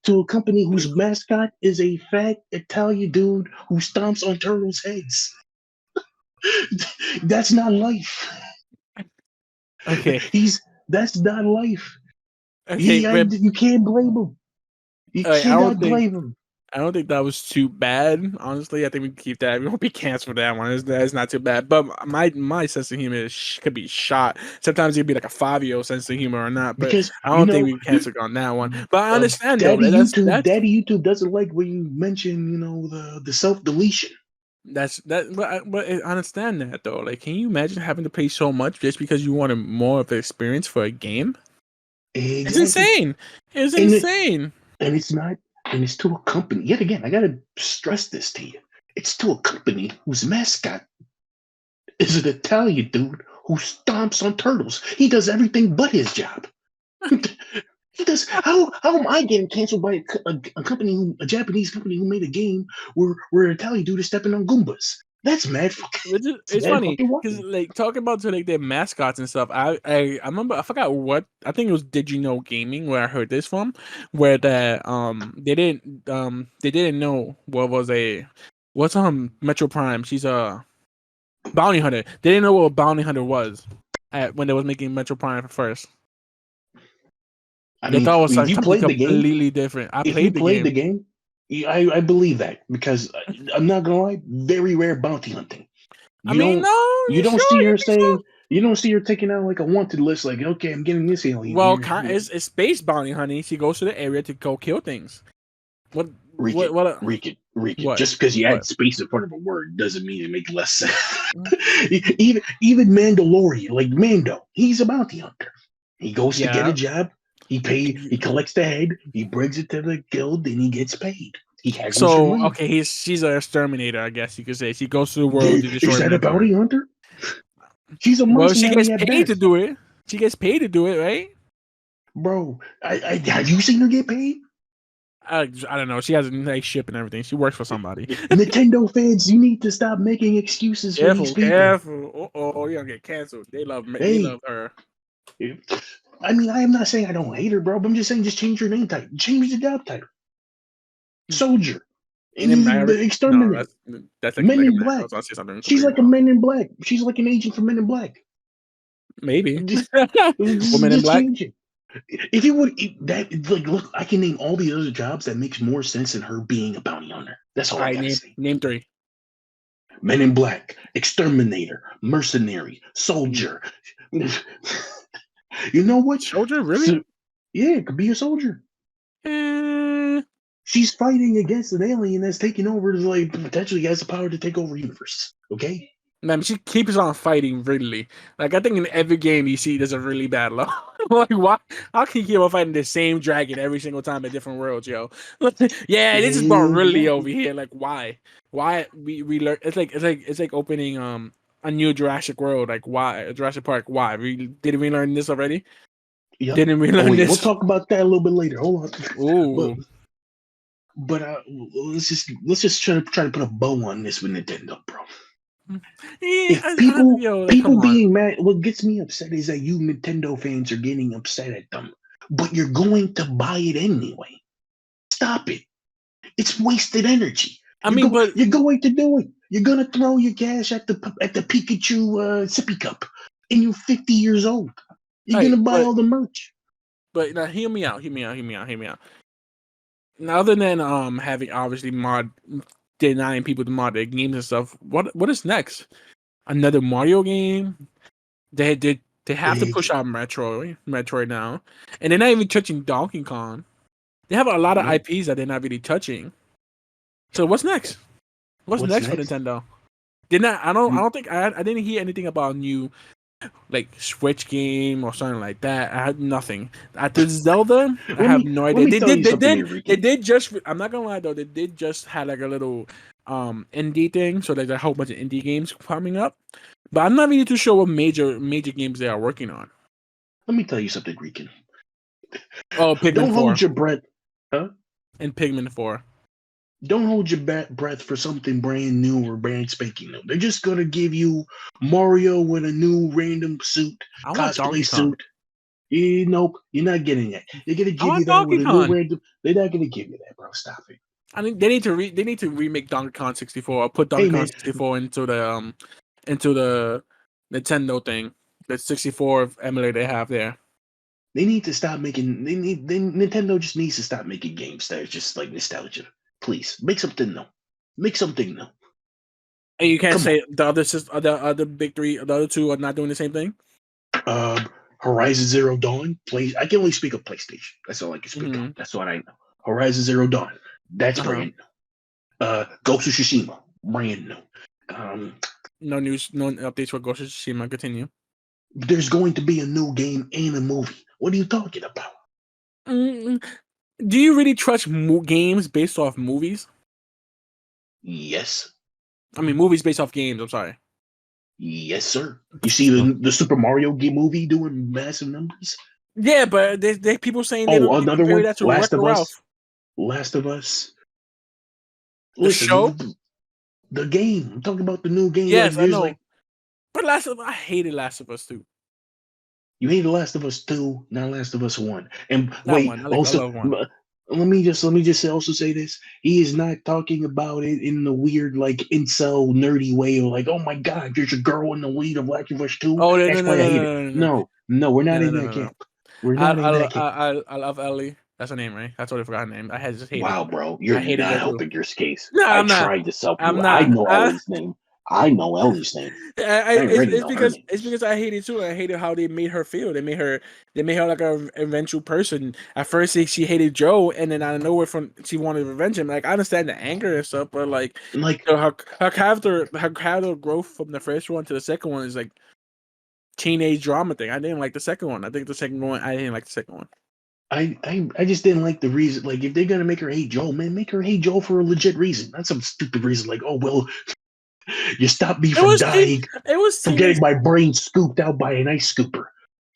a company whose mascot is a fat Italian dude who stomps on turtles' heads. That's not life. Okay, That's not life. okay, but You can't blame him. You I cannot blame him. don't think that was too bad. Honestly, I think we can keep that. We won't be canceled for that one. That's not too bad. But my sense of humor could be shot. Sometimes it'd be like a 5-year-old sense of humor or not. But Because I don't think we canceled on that one. But I understand though. Daddy That's YouTube doesn't like when you mention, the self deletion. But I understand that though. Like, can you imagine having to pay so much just because you wanted more of the experience for a game? It's Exactly. insane. It's And insane. and it's not, and it's to a company. Yet again, I gotta stress this to you. It's to a company whose mascot is an Italian dude who stomps on turtles. He does everything but his job. He does. How am I getting canceled by a company, a Japanese company who made a game where an Italian dude is stepping on Goombas? That's mad fucking. It's Mad funny fucking because wild. like talking about like their mascots and stuff. I remember I forgot what I think it was. Did you know gaming where I heard this from? Where that they didn't know what was what's Metro Prime. She's a bounty hunter. They didn't know what a bounty hunter was when they was making Metro Prime first. I They mean, thought it was like if you something played the game, completely different. I if you played the played the game. game, I believe that because I'm not gonna lie, very rare bounty hunting. I You mean, don't no, you you don't sure? see You her think so? saying you don't see her taking out like a wanted list. Like, okay, I'm getting this alien Well, here. it's space bounty hunting. She goes to the area to go kill things. What? Reek it. What? Just because you What? add space in front of a word doesn't mean it makes less sense. Mm. Even Mandalorian, like Mando, he's a bounty hunter. He goes to get a Yeah. job. He collects the head. He brings it to the guild, and he gets paid. He haggles for So money. okay, she's an exterminator, I guess you could say. She goes to the world to Is destroy that a mankind. bounty hunter? She's a Well, she gets mercenary at paid to best, do it. She gets paid to do it, right? bro. Have you seen her get paid? I don't know. She has a nice ship and everything. She works for somebody. Nintendo fans, you need to stop making excuses for these Careful, people. careful. Oh, you're gonna get canceled. They Hey, love her. I mean, I am not saying I don't hate her, bro. But I'm just saying, just change your name title, change the job title, soldier, And then married. No, exterminate, that's Men like a in man. I Black. was gonna say something She's completely like a wrong. Men in Black. She's like an agent for Men in Black. Maybe. Just, Woman in just black. change it. If you would, like, look, I can name all the other jobs that makes more sense than her being a bounty hunter. That's all All I right, gotta say. name 3. Men in Black, exterminator, mercenary, Mm. soldier. You know what? Soldier, really? So, yeah, it could be a soldier. Eh, She's fighting against an alien that's taking over, like potentially has the power to take over universe. Okay. man, she keeps on fighting really. Like I think in every game you see there's a really bad law. Like why? How can you keep on fighting the same dragon every single time in different worlds, yo? Yeah, this is about really over Exactly. here. Like why? Why we learn? It's like opening a new Jurassic World. Like why Jurassic Park? Why we didn't we learn this already? Yep. Didn't we Oh learn wait, we'll this? talk about that a little bit later. Hold on. But Ooh, but let's just try to put a bow on this with Nintendo, bro. yeah, If people yo, like people come on. being mad, what gets me upset is that you Nintendo fans are getting upset at them, but you're going to buy it anyway. Stop it. It's wasted energy. I mean, but You're going to do it. You're gonna throw your cash at the Pikachu sippy cup, and you're 50 years old. You're hey, gonna buy all the merch. but now hear me out. Hear me out. Hear me out. Hear me out. Now, other than having obviously denying people to mod their games and stuff, what is next? Another Mario game? They have to push out Metroid now, and they're not even touching Donkey Kong. They have a lot of No, IPs that they're not really touching. So what's next? What's what's next for next? Nintendo? Did not I don't I Mm, don't think I didn't hear anything about a new like Switch game or something like that. I had nothing. After Zelda, I Let have me no let idea. me tell you something here, They Ricky. did just. I'm not gonna lie though. They did just had like a little indie thing. So there's a whole bunch of indie games coming up. But I'm not really too sure what major games they are working on. Let me tell you something, Rican. Oh, Pikmin Don't hold 4 your breath. Huh? and Pikmin 4. Don't hold your breath for something brand new or brand spanking new. They're just gonna give you Mario with a new random suit, I want cosplay Donkey Kong. suit. Nope, you're not getting that. They're gonna I give you want that with Donkey a new Kong. random. They're not gonna give you that, bro. Stop it. I mean, they need to remake Donkey Kong 64 or put Donkey Hey Kong man, 64 into the Nintendo thing, the 64 emulator they have there. they need to stop making. Nintendo just needs to stop making games that are just like nostalgia. Please make something new. Make something new. And you can't Come say the other big three, the other two are not doing the same thing. on. Horizon Zero Dawn. I can only speak of PlayStation. That's all I can speak Mm-hmm. of. That's what I know. Horizon Zero Dawn. That's brand new. Ghost of Tsushima. Brand new. No news, no updates for Ghost of Tsushima. Continue. There's going to be a new game and a movie. What are you talking about? Mm, do you really trust games based off movies? Yes. I mean, movies based off games. I'm sorry. Yes, sir. You see So, the Super Mario game movie doing massive numbers? yeah, but they people saying they Oh, don't they another compare one? that to Last Wreck-It of Us. Ralph. Last of Us. The Listen, show. the game. I'm talking about the new game. Like, Yes, I there's know. like, But I hated Last of Us too. you hate The Last of Us 2, not Last of Us 1. And Not wait, one. I also, love one. let me just also say this. He is not talking about it in the weird, like, incel, nerdy way of like, oh my god, there's a girl in the lead of Last of Us 2. Oh no That's no no why I no hate it. no no no No, we're no not no in no that no no. camp. We're not in that camp. I love Ellie. That's her name, right? I totally forgot her name. I had just hated. Wow, bro, I you're hated not her too. helping your case. No, I I'm not. tried to help I'm you. I not. know Ellie's name. I know Ellie's name. I already It's know her because name. I hated too. I hated how they made her feel. They made her like a eventual person. At first, she hated Joe, and then out of nowhere, from she wanted to revenge him. Like I understand the anger and stuff, but like Like, her character growth from the first one to the second one is like teenage drama thing. I didn't like the second one. I think the second one I didn't like the second one. I just didn't like the reason. Like, if they're gonna make her hate Joel, man, make her hate Joel for a legit reason, not some stupid reason. Like, oh well, you stopped me It from was dying, it was from teenage getting my brain scooped out by an ice scooper.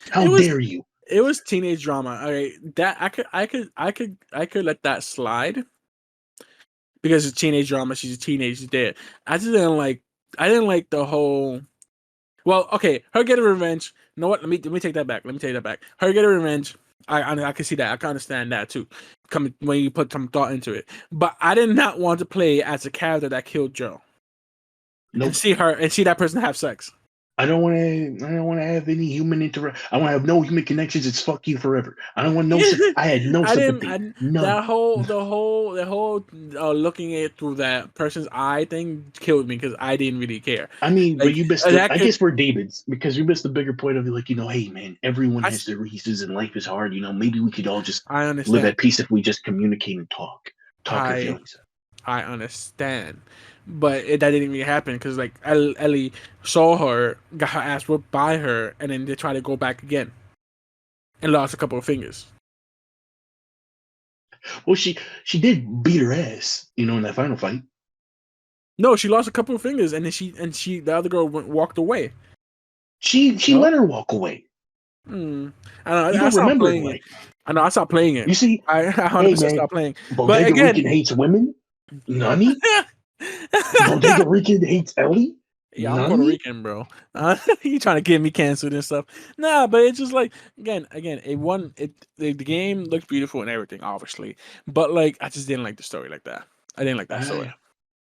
How it was dare you? it was teenage drama. All right, that I could let that slide because it's teenage drama. She's a teenage. She's dead. I didn't like the whole. Well, okay, her getting revenge. You know what? Let me take that back. Let me take that back. Her getting revenge. I can see that. I can understand that too. Coming when you put some thought into it. But I did not want to play as a character that killed Joe and Nope. see that person have sex. I don't want to. I don't want to have any human interaction. I want to have no human connections. It's fuck you forever. I don't want no. I had no I didn't. sympathy. None. The whole looking at through that person's eye thing killed me because I didn't really care. I mean, but Like you missed the. that I could. guess we're Davids because we missed the bigger point of like, hey man, everyone I, has their reasons and life is hard. Maybe we could all just I live understand. at peace if we just communicate and talk our I feelings. I understand, but that didn't really happen because like Ellie saw her, got her ass whooped by her, and then they tried to go back again, and lost a couple of fingers. Well, she did beat her ass, in that final fight. No, she lost a couple of fingers, and then the other girl walked away. She No, let her walk away. I know. You I don't stopped remember it playing it. right. I know. I stopped playing it. You see, I hey 100% man, stopped playing. But Bodega again, Rican hates women. Nani? Bodega Rican hates Ellie. yeah, I'm Puerto Nani? Rican, bro. You trying to get me canceled and stuff? Nah, but it's just like again, the game looks beautiful and everything, obviously, but like I just didn't like the story like that. I didn't like that story.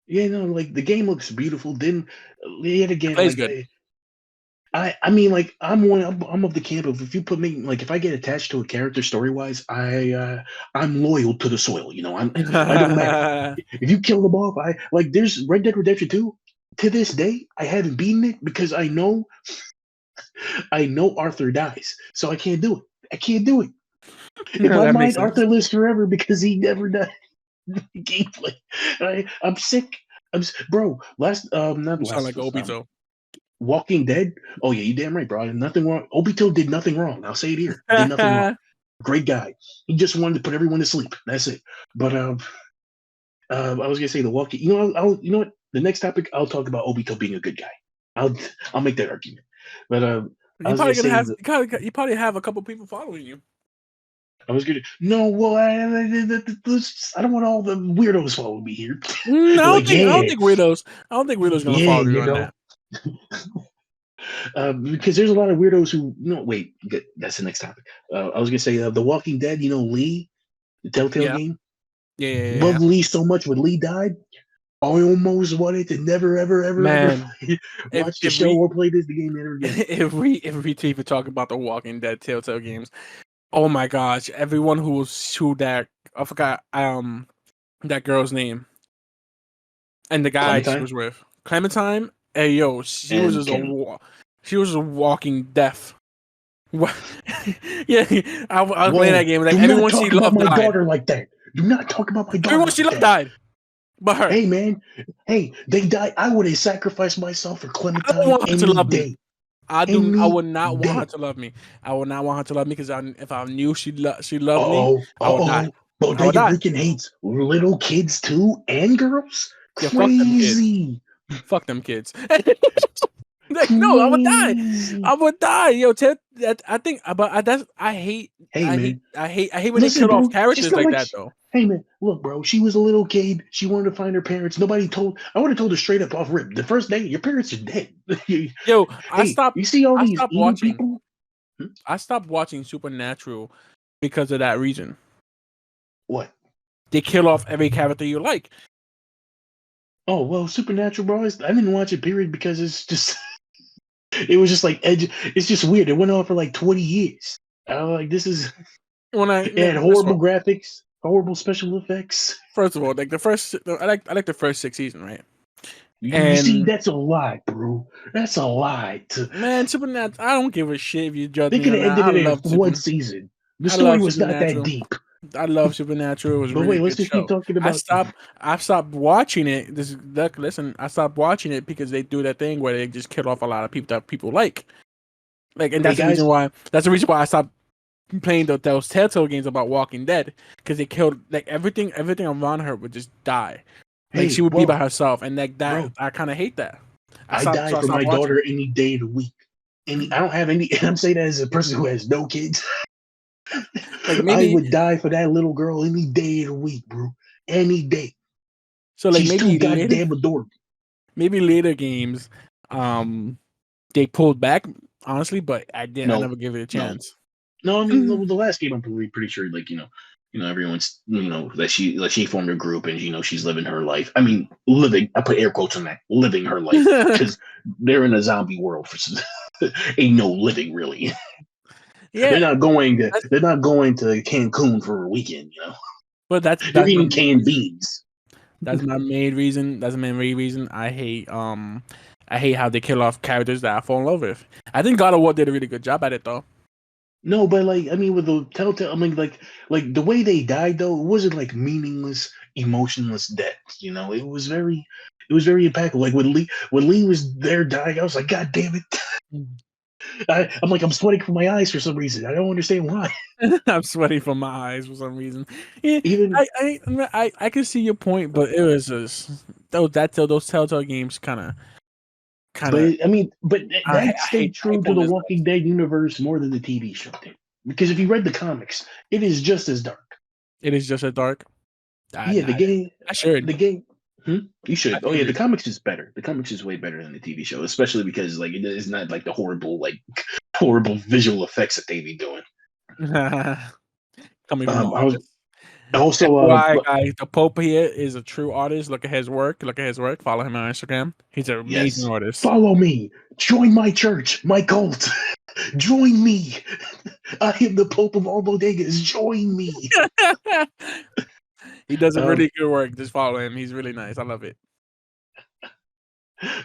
Yeah, no, like the game looks beautiful. Then yet It again, plays like good. I mean, like I'm of the camp of if you put me like if I get attached to a character story wise, I'm loyal to the soil. I don't matter if you kill them off. I like there's Red Dead Redemption 2. To this day, I haven't beaten it because I know Arthur dies, so I can't do it. I can't do it. In my That makes mind, sense. Arthur lives forever because he never died. Gameplay. I'm sick. Bro. Not You sound Last like of Us. Obito. Walking Dead. Oh yeah, you damn right, bro. Nothing wrong. Obito did nothing wrong. I'll say it here. Did nothing wrong. Great guy. He just wanted to put everyone to sleep. That's it. But I was gonna say the Walking. You know what? The next topic I'll talk about Obito being a good guy. I'll make that argument. But I You was probably gonna gonna say have you probably have a couple people following you. I was gonna no. Well, I don't want all the weirdos following me here. I don't Like, think I don't yeah, think weirdos. I don't think weirdos gonna yeah, follow you you on know, that. because there's a lot of weirdos who. No, wait, that's the next topic. I was gonna say The Walking Dead. You know, Lee, the Telltale Yeah, game. yeah. Loved Lee so much when Lee died. I almost wanted to never, ever, ever, ever Man, watch the if show we or play this game ever again. if we even talk about the Walking Dead Telltale games, oh my gosh! Everyone who that I forgot that girl's name and the guy she Clementine was with Clementine. Hey yo, and Kenny. she was a walking death. What? Yeah, I was playing that Whoa! game. Like Do not everyone she talk about loved my died. daughter like that. Do not talk about my daughter Everyone she like loved that. died, but her. Hey man, hey, they died. I would have sacrificed myself for I don't Clementine want her to any love me. day. I Any would not want her day. to love me. I would not want her to love me because if I knew she Uh loved me, oh, I would die. I would Bodega die. Rican hates little kids too and girls. Yeah, fuck them kids. Crazy. Fuck them kids. Like no, I would die. Crazy. I would die. Yo, Ted. I think, but I hate. Hey man, I hate when they listen, kill off bro. She's characters not like like. that, though. Hey man, look, bro. She was a little kid. She wanted to find her parents. Nobody told. I would have told her straight up off rip. The first day, your parents are dead. Yo, Hey, you see all I these stopped emo watching. people? I stopped watching Supernatural because of that reason. What? They kill off every character you like. Oh well, Supernatural, bro. I didn't watch it. Period, because it's just. It was just like edge. It's just weird. It went on for like 20 years. I was like, this is. When It had horrible graphics, horrible special effects. first of all, like I like the first 6 seasons, right? You see, And that's a lie, bro. That's a lie. man, Supernatural. I don't give a shit if you judge They me could on have that. ended it in one season. The I story love was not that Supernatural. deep. I love Supernatural. It was a But really wait, let's good just keep show. talking about. I stopped watching it. Listen, I stopped watching it because they do that thing where they just kill off a lot of people that people like. Like, and Hey that's the reason guys, why. That's the reason why I stopped playing those Telltale games about Walking Dead, because they killed like everything around her would just die. Like she hey, would be by bro, herself, and like that, bro, I kind of hate that. I die I for my stopped watching. daughter any day of the week. I don't have any. And I'm saying that as a person who has no kids. Like I maybe would die for that little girl any day of the week, bro. Any day. so. Like She's too goddamn adorable. maybe later games, they pulled back honestly, but I No, never give it a no, chance. no. I mean, the last game, I'm pretty sure, like everyone's, that she formed a group and she's living her life. I mean, living. I put air quotes on that. Living her life because they're in a zombie world. Ain't no living really. Yeah, They're not going to. They're not going to Cancun for a weekend. but They're that's my eating main canned reason. beans. That's my main reason. That's the main reason I hate how they kill off characters that I fall in love with. I think God of War did a really good job at it though. No, but like I mean, with the Telltale, I mean, like the way they died though, it wasn't like meaningless, emotionless death. It was very impactful. Like when Lee was there dying, I was like, God damn it! I'm like, I'm sweating from my eyes for some reason. I don't understand why. I'm sweating from my eyes for some reason. Yeah, Even, I can see your point, but it was just those Telltale games kind of. but I mean, but that I stayed true hate to them the as much. Walking Dead universe more than the TV show did. Because if you read the comics, it is just as dark. It is just a dark. Yeah, the game, I should. the game. You I should. Oh yeah, the should. comics is better. The comics is way better than the TV show, especially because like it is not like the horrible horrible visual effects that they be doing. Coming from an I was artist. also FYI, guys, the Pope here is a true artist. Look at his work. Follow him on Instagram. He's an amazing yes. artist. Follow me. Join my church, my cult. Join me. I am the Pope of all bodegas. Join me. He does a really good work. Just follow him. He's really nice. I love it.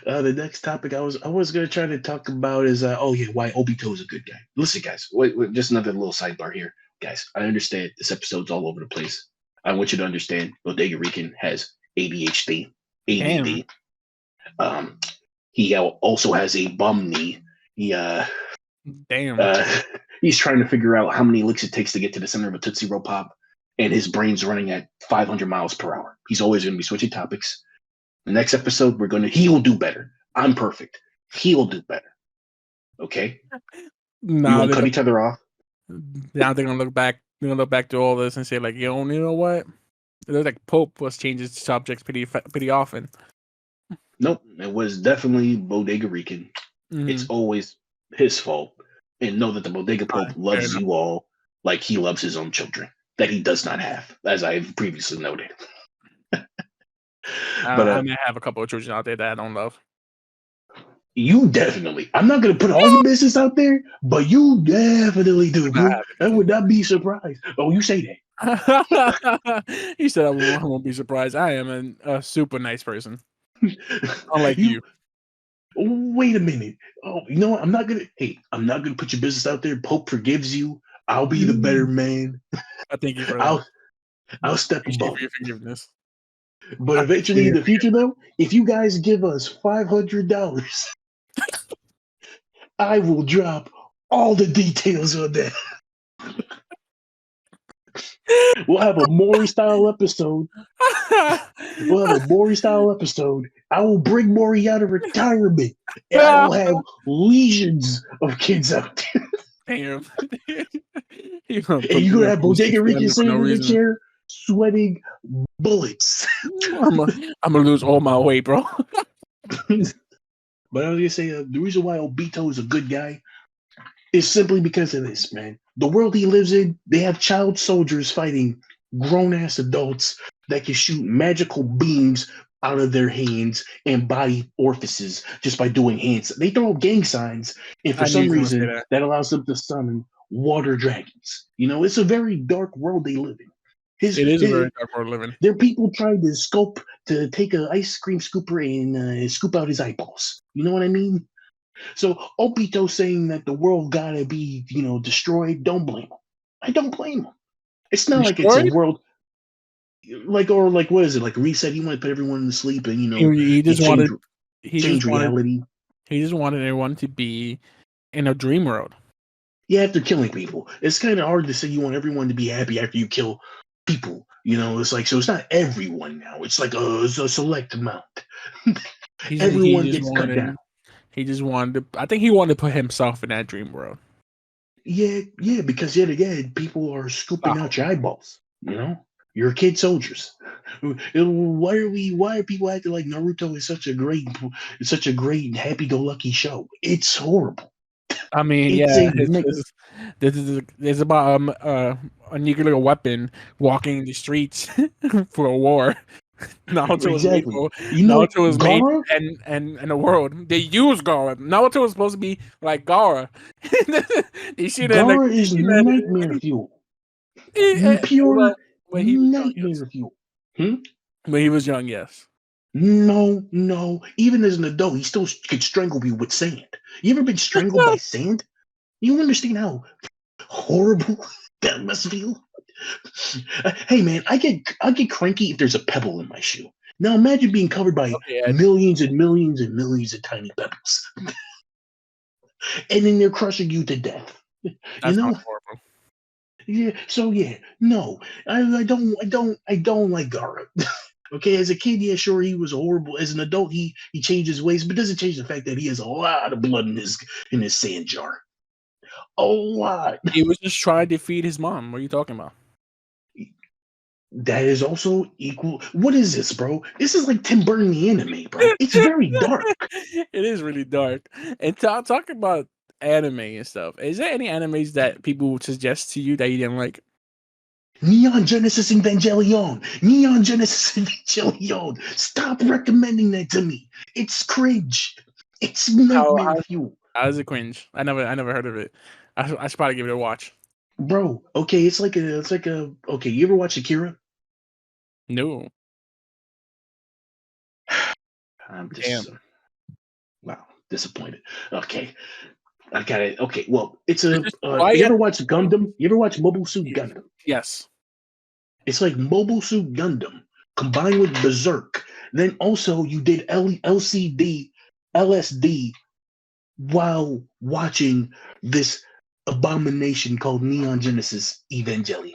The next topic I was gonna try to talk about is why Obito is a good guy. Listen, guys, wait, just another little sidebar here, guys. I understand this episode's all over the place. I want you to understand Bodega Rican has ADHD, ADD. Damn. He also has a bum knee. Damn. He's trying to figure out how many licks it takes to get to the center of a Tootsie Roll Pop, and his brain's running at 500 miles per hour. He's always going to be switching topics. The next episode, he'll do better. I'm perfect. He'll do better. Okay? Nah, you won't cut each other off? Now they're gonna look back They're gonna look back to all this and say like, you know what? It looks like Pope was changing subjects pretty often. Nope, it was definitely Bodega Rican. It's always his fault. And know that the Bodega Pope loves you all like he loves his own children that he does not have, as I've previously noted. But I may have a couple of children out there that I don't love. You definitely. I'm not gonna put all the business out there, but you definitely do, bro. I would not be surprised. Oh, you say that. He said I won't be surprised. I am a super nice person. Unlike you. Wait a minute. Oh, you know what? I'm not gonna put your business out there. Pope forgives you. I'll be the better man. I thank you for that. I'll step above your forgiveness. But eventually in the future, though, if you guys give us $500, I will drop all the details on that. We'll have a Maury style episode. I will bring Maury out of retirement, and I will have legions of kids out there. Damn. And you're gonna have Bodega Rican sitting in the chair, sweating bullets. I'm gonna lose all my weight, bro. But I was gonna say the reason why Obito is a good guy is simply because of this, man. The world he lives in, they have child soldiers fighting grown-ass adults that can shoot magical beams out of their hands and body orifices just by doing hands. They throw gang signs, and for some reason that allows them to summon water dragons. You know, it's a very dark world they live in. It is a very dark world living. There are people trying to take an ice cream scooper and scoop out his eyeballs. You know what I mean? So Obito saying that the world gotta be, destroyed, don't blame him. I don't blame him. It's not like it's a world what is it, like reset? He wanted to put everyone to sleep and he just wanted reality. He just wanted everyone to be in a dream world. Yeah, after killing people. It's kind of hard to say you want everyone to be happy after you kill people. It's like, so it's not everyone now. It's like a select amount. Everyone gets cut down. He just wanted to, I think he wanted to put himself in that dream world. Yeah, because yet again, people are scooping out your eyeballs. You're kid soldiers. Why are people acting like Naruto is such a great happy-go-lucky show? It's horrible. I mean, there's about a nuclear weapon walking the streets for a war. Naruto was made and the world. They use Gaara. Naruto was supposed to be like Gaara. Gaara is nightmare fuel. Pure nightmare fuel. When he was young, yes. No. Even as an adult, he still could strangle you with sand. You ever been strangled by sand? You understand how horrible that must feel? Hey man, I get cranky if there's a pebble in my shoe. Now imagine being covered by millions and millions and millions of tiny pebbles, and then they're crushing you to death. That's not horrible. Yeah. So yeah, no, I don't like Gaara. Okay, as a kid, yeah, sure, he was horrible. As an adult, he changed his ways, but doesn't change the fact that he has a lot of blood in his sand jar. A lot. He was just trying to feed his mom. What are you talking about? That is also equal. What is this, bro? This is like Tim Burton the anime, bro. It's very dark. It is really dark. And talk about anime and stuff. Is there any animes that people would suggest to you that you didn't like? Neon Genesis Evangelion. Stop recommending that to me. It's cringe. It's nightmare fuel. How is it cringe? I never heard of it. I should probably give it a watch. Bro, okay, it's like a okay, you ever watch Akira? No. I'm just wow, disappointed. Okay. I got it. Okay, well, it's a you ever watch Gundam? You ever watch Mobile Suit Gundam? Yes. It's like Mobile Suit Gundam combined with Berserk. Then also you did LSD while watching this abomination called Neon Genesis Evangelion.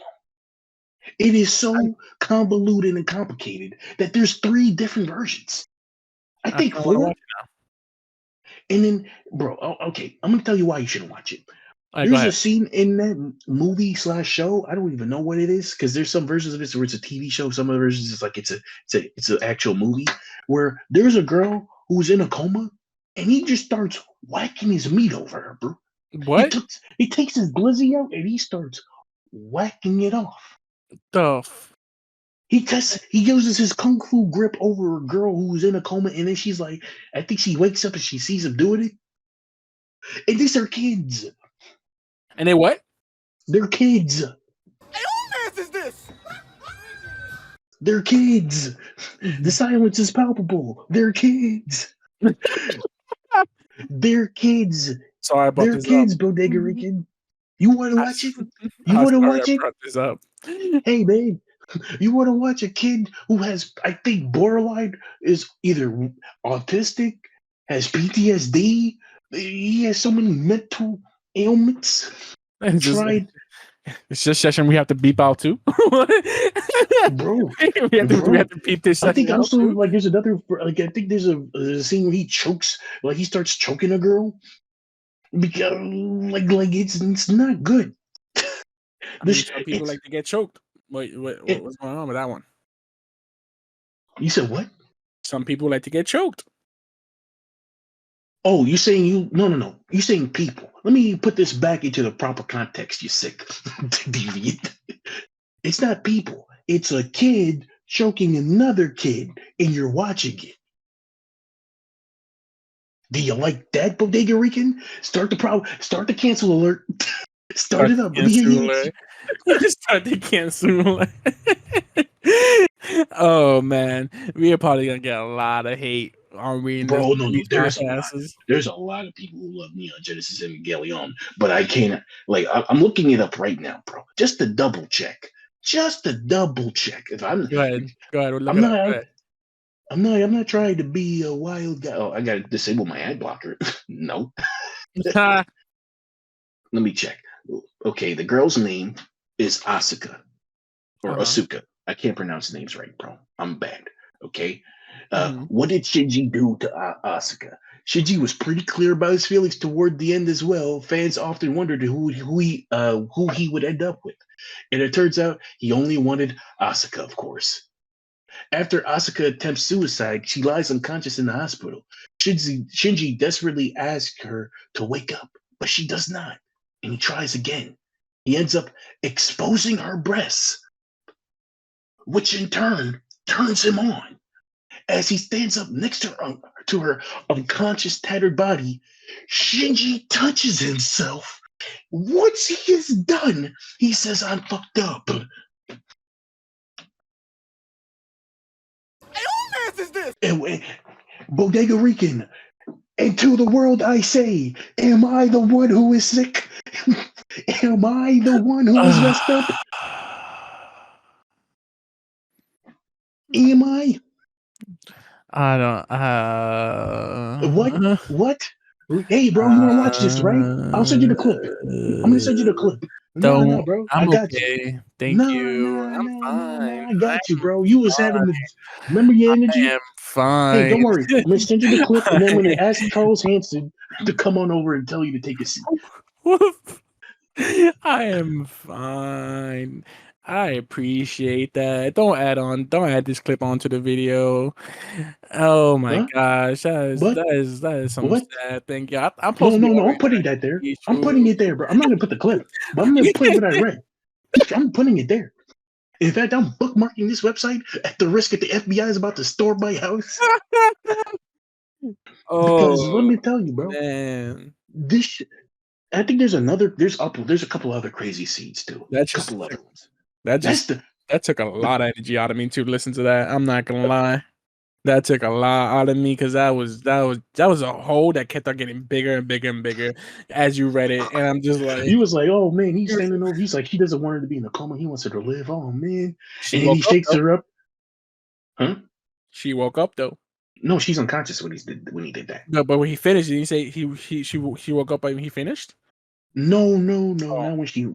It is so convoluted and complicated that there's 3 different versions. I think 4. And then, bro, okay, I'm gonna tell you why you shouldn't watch it. Alright, go There's a ahead. scene in that movie slash show. I don't even know what it is because there's some versions of it where it's a TV show. Some of the versions is like it's an actual movie where there's a girl who's in a coma and he just starts whacking his meat over her, bro. What He takes his glizzy out and he starts whacking it off. the f- He uses his kung fu grip over a girl who's in a coma, and then she's like, I think she wakes up and she sees him doing it. And these are kids. And they what? They're kids. Hey, who is this? They're kids. The silence is palpable. They're kids. They're kids. Sorry, I brought They're this kids, up. Bodega Rican. You want to watch it? You I'm want to sorry watch I it? brought this up. Hey, man. You want to watch a kid who has, I think, borderline, is either autistic, has PTSD, he has so many mental ailments. It's just session we have to beep out too. Bro, we have to beep this I session think out also too. like there's another like I think there's a scene where he chokes, like he starts choking a girl because like it's not good. I mean, some people like to get choked. What's going on with that one? You said what? Some people like to get choked. Oh, you saying you no. You saying people. Let me put this back into the proper context, you sick deviant. It's not people. It's a kid choking another kid, and you're watching it. Do you like that, Bodega Rican? Start the cancel alert. Start it up. Let me hear you. Start the cancel alert. Oh man, we are probably gonna get a lot of hate on reading Bro, this. no, there's a lot of people who love me on Genesis Evangelion, but I can't. Like, I'm looking it up right now, bro, just to double check. If I'm Go ahead. Look I'm it not. up. I'm not trying to be a wild guy. Oh, I gotta disable my ad blocker. No. Let me check. Okay, the girl's name is Asuka or Asuka. I can't pronounce names right, bro. I'm bad. Okay. What did Shinji do to Asuka? Shinji was pretty clear about his feelings toward the end as well. Fans often wondered who he would end up with, and it turns out he only wanted Asuka, of course. After Asuka attempts suicide, she lies unconscious in the hospital. Shinji desperately asks her to wake up, but she does not, and he tries again. He ends up exposing her breasts, which in turn turns him on. As he stands up next to her unconscious, tattered body, Shinji touches himself. Once he is done, he says, I'm fucked up. Hey, who is this? And Bodega Rican, and to the world I say, am I the one who is sick? Am I the one who is messed up? Am I? I don't. What? Hey, bro, you want to watch this, right? I'll send you the clip. I'm gonna send you the clip. No, bro, I got you. Thank you. I'm fine. I got you, bro. You was having the remember your energy. I am fine. Hey, don't worry. I'm gonna send you the clip, and then I'm gonna ask Charles Hanson to come on over and tell you to take a seat. I am fine. I appreciate that. Don't add this clip onto the video. Oh my gosh, that is some sad thing. Yeah, I'm supposed to be No. I'm putting that there. I'm putting it there, bro. I'm not gonna put the clip, but I'm gonna put what I read. I'm putting it there. In fact, I'm bookmarking this website at the risk that the FBI is about to storm my house. Because let me tell you, bro, man. this. I think there's a couple other crazy scenes too. Couple other ones. That took a lot of energy out of me to listen to that. I'm not gonna lie. That took a lot out of me because that was a hole that kept on getting bigger and bigger and bigger as you read it, and I'm just like, he was like, oh man, he's standing over. He's like, he doesn't want her to be in a coma. He wants her to live. Oh man, and then he shakes her up. Huh? She woke up though. No, she's unconscious when he did that. No, but when he finished, did he say she woke up and he finished? No, not when she.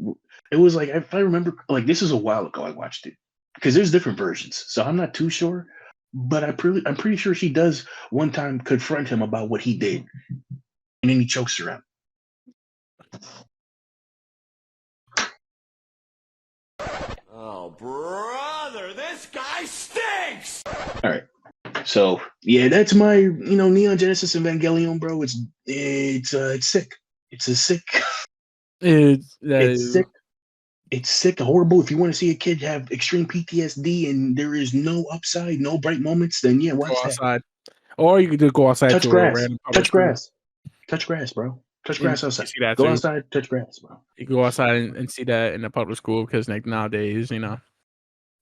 It was like if I remember, like this is a while ago. I watched it because there's different versions, so I'm not too sure. But I'm pretty sure she does one time confront him about what he did, and then he chokes her out. guy stinks! All right. So yeah, that's my Neon Genesis Evangelion, bro. It's sick. It's a sick. It's sick. It's sick, horrible. If you want to see a kid have extreme PTSD and there is no upside, no bright moments, then yeah, watch Go that. outside. Or you could just go outside Touch to a grass. random public Touch school. grass. Touch grass, bro. Touch grass You outside. see that Go too. outside, touch grass, bro. You go outside and see that in the public school because like nowadays,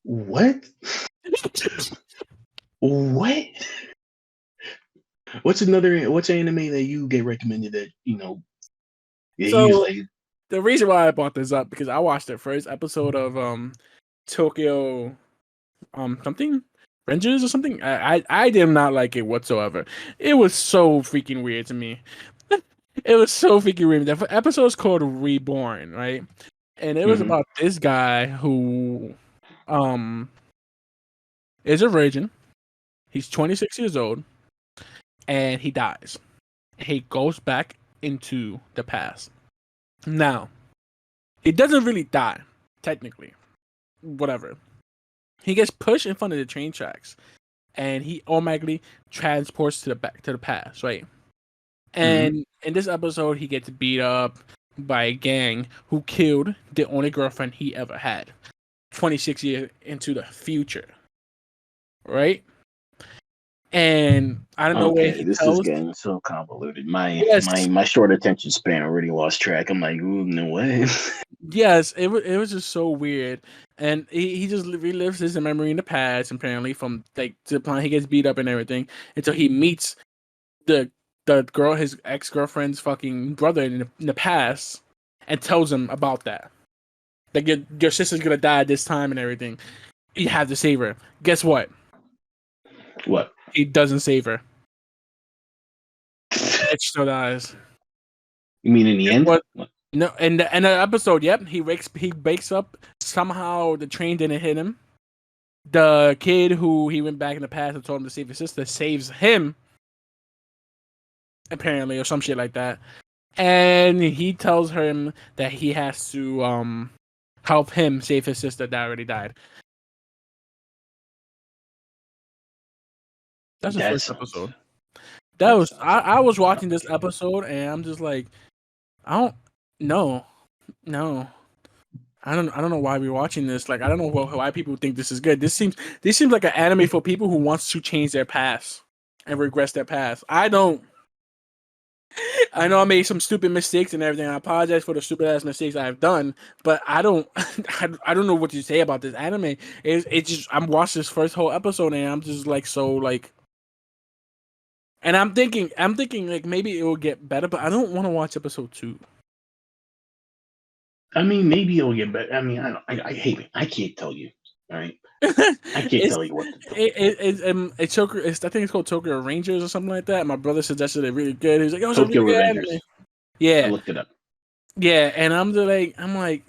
What? What? What's an anime that you get recommended that So the reason why I brought this up because I watched the first episode of Tokyo something Rangers or something. I did not like it whatsoever. It was so freaking weird to me. It was so freaking weird. The episode is called Reborn, right? And it was about this guy who is a virgin. He's 26 years old and he dies. He goes back into the past. Now, he doesn't really die, technically. Whatever. He gets pushed in front of the train tracks, and he automatically transports to the past, right? And in this episode, he gets beat up by a gang who killed the only girlfriend he ever had, 26 years into the future, right? And I don't know where he this tells. is getting so convoluted. My short attention span already lost track. I'm like, ooh, no way. Yes, it was just so weird, and he just relives his memory in the past. Apparently, from like to the point he gets beat up and everything until he meets the girl, his ex-girlfriend's fucking brother in the past, and tells him about that. Like your sister's gonna die this time and everything. You have to save her. Guess what? What? He doesn't save her. It still dies. You mean in the end? What? No, in the episode, yep, he wakes up. Somehow the train didn't hit him. The kid who he went back in the past and told him to save his sister saves him, apparently, or some shit like that. And he tells him that he has to help him save his sister that already died. That's the first episode. I was watching this episode and I'm just like, I don't know. I don't know why we're watching this. Like, I don't know why people think this is good. This seems like an anime for people who wants to change their past and regress their past. I know I made some stupid mistakes and everything. I apologize for the stupid ass mistakes I've done, but I don't know what to say about this anime. It's just I'm watching this first whole episode and I'm just like so like, and I'm thinking like maybe it will get better, but I don't want to watch episode 2. I mean, maybe it'll get better. I mean, I hate it. I can't tell you. All right. I can't tell you what to do. I think it's called Tokyo Rangers or something like that. My brother suggested it really good. He was like, "Oh, Tokyo really Rangers." anime. Yeah, I looked it up. Yeah, and I'm like,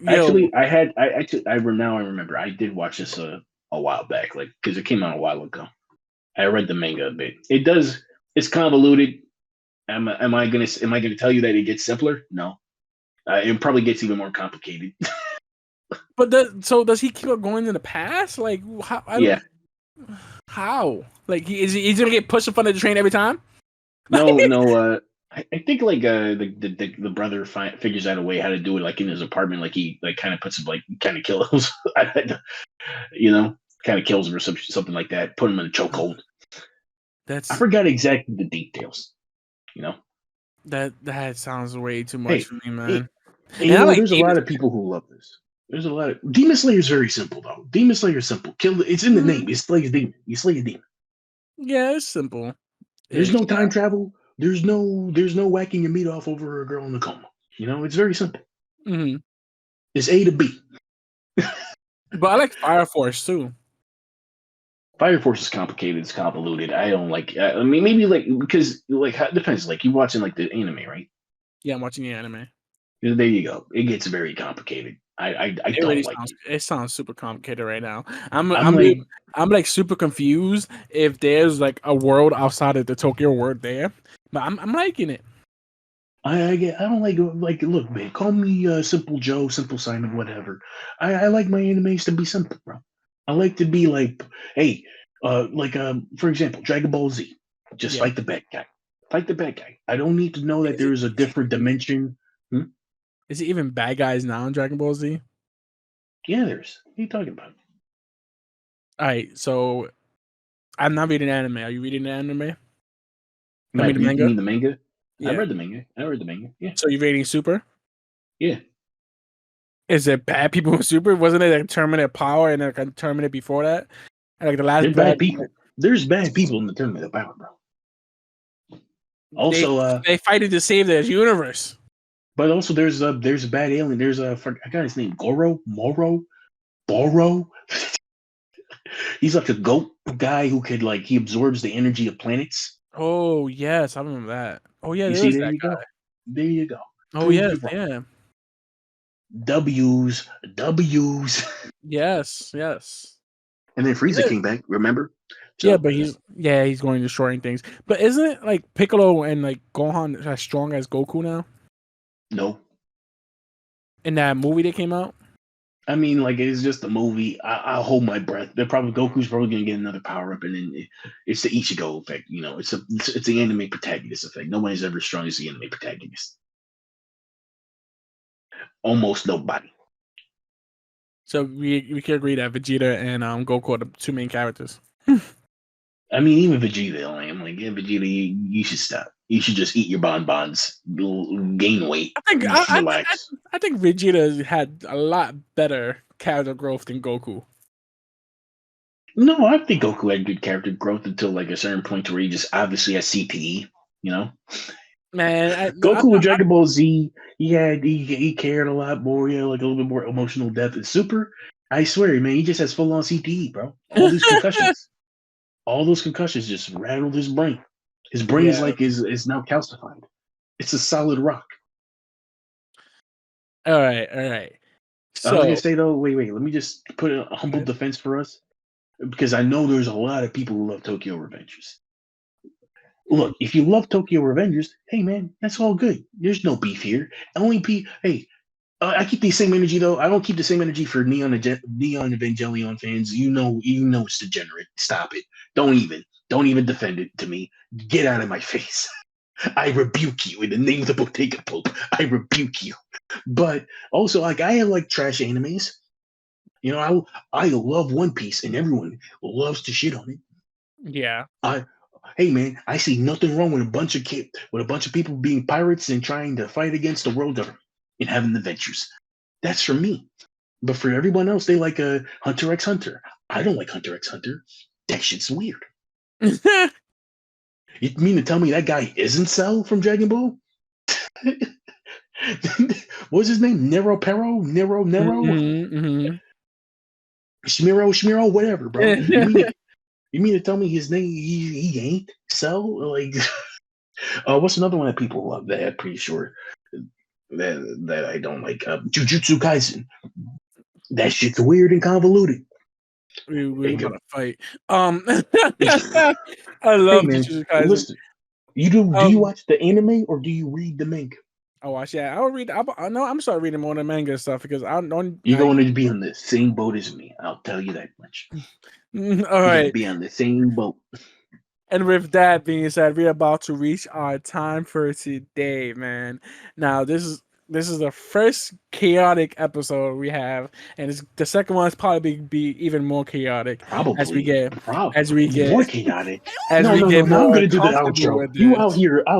yo. Actually, I remember. I did watch this a while back, like because it came out a while ago. I read the manga a bit. It's convoluted. Am I gonna tell you that it gets simpler? No. It probably gets even more complicated. But so does he keep on going in the past? Like how? How? Like he's gonna get pushed in front of the train every time? No. I think like the brother figures out a way how to do it, like in his apartment. Like he like kind of puts him like kind of kills, kind of kills him or something like that. Put him in a chokehold. I forgot exactly the details. That sounds way too much for me, man. There's a lot of people who love this. There's a lot of Demon Slayer is very simple though. Demon Slayer is simple. It's in the name. You slay a demon. You slay a demon. Yeah, it's simple. There's no time travel. There's no whacking your meat off over a girl in a coma. It's very simple. Mm-hmm. It's A to B. But I like Fire Force too. Fire Force is complicated. It's convoluted. I don't like. I mean, maybe like because like it depends. Like you watching like the anime, right? Yeah, I'm watching the anime. There you go. It gets very complicated. I don't like it. It sounds super complicated right now. I'm like super confused if there's like a world outside of the Tokyo world there, but I'm liking it. I don't like look, man. Call me Simple Joe, Simple Simon, whatever. I like my animes to be simple, bro. I like to be like, hey, for example, Dragon Ball Z. Just Yeah. fight the bad guy. Fight the bad guy. I don't need to know that Is it, there is a different dimension. is it even bad guys now in Dragon Ball Z? Yeah, there's. What are you talking about? All right, so I'm not reading anime. Are you reading the anime? I mean the You manga. mean the manga? I Yeah. read the manga. Yeah. So you're reading Super? Yeah. Is it bad people with Super? Wasn't it like Terminator Power and like a Terminator before that? And like the last They're bad people. There's bad people in the Tournament of Power, bro. they Also, they fighting to save their universe. but also there's a bad alien. There's I got his name. Boro. He's like a goat guy who could he absorbs the energy of planets. Oh yes, I remember that. Oh yeah, You there see, was there that you guy. go. There you go. Oh Prove yes, you wrong. yeah. W's. Yes. And then Frieza Isn't it- came back, remember? yeah, So, but he's going destroying things. But isn't it like Piccolo and like Gohan as strong as Goku now? no. In that movie that came out? I mean, it's just a movie. I'll hold my breath. Goku's probably gonna get another power up, and then it's the Ichigo effect. It's the anime protagonist effect. Nobody's ever as strong as the anime protagonist. Almost nobody. So we can agree that Vegeta and Goku are the two main characters. I mean, even Vegeta, I'm like, yeah, Vegeta, you should stop. You should just eat your bonbons, gain weight, relax. I think Vegeta had a lot better character growth than Goku. No, I think Goku had good character growth until a certain point where he just obviously has CPE. Man, Goku with Dragon Ball Z, he cared a lot more. He had a little bit more emotional depth. And Super, I swear, man, he just has full on CPE, bro. All these concussions just rattled his brain. His brain is now calcified. It's a solid rock. All right. I was So gonna say though, wait, let me just put a humble defense for us, because I know there's a lot of people who love Tokyo Revengers. Look, if you love Tokyo Revengers, hey man, that's all good. There's no beef here. Hey, I keep the same energy though. I don't keep the same energy for Neon Evangelion fans. You know it's degenerate. Stop it. Don't even defend it to me. Get out of my face. I rebuke you in the name of the Bodega Pope. I rebuke you. But also, I have trash animes. I love One Piece, and everyone loves to shit on it. yeah. Hey man, I see nothing wrong with a bunch of people being pirates and trying to fight against the world government and having adventures. That's for me. But for everyone else, they like a Hunter x Hunter. I don't like Hunter x Hunter. That shit's weird. You mean to tell me that guy isn't Cell from Dragon Ball? What's his name? Nero? Mm-hmm. Shmiro, whatever, bro. You mean to tell me his name? He ain't Cell? What's another one that people love? That I'm pretty sure that I don't like. Jujutsu Kaisen. That shit's weird and convoluted. We're about to fight. I love Hey man, Jujutsu Kaisen. listen. Do you watch the anime or do you read the manga? I watch. Yeah, I'll read. I'm starting reading more of the manga stuff because I don't. You're going to be on the same boat as me. I'll tell you that much. All You're right. going to be on the same boat. And with that being said, we're about to reach our time for today, man. Now, this is the first chaotic episode we have, and the second one is probably be even more chaotic as we get more chaotic. more I'm gonna do the comfortable outro. with You this. out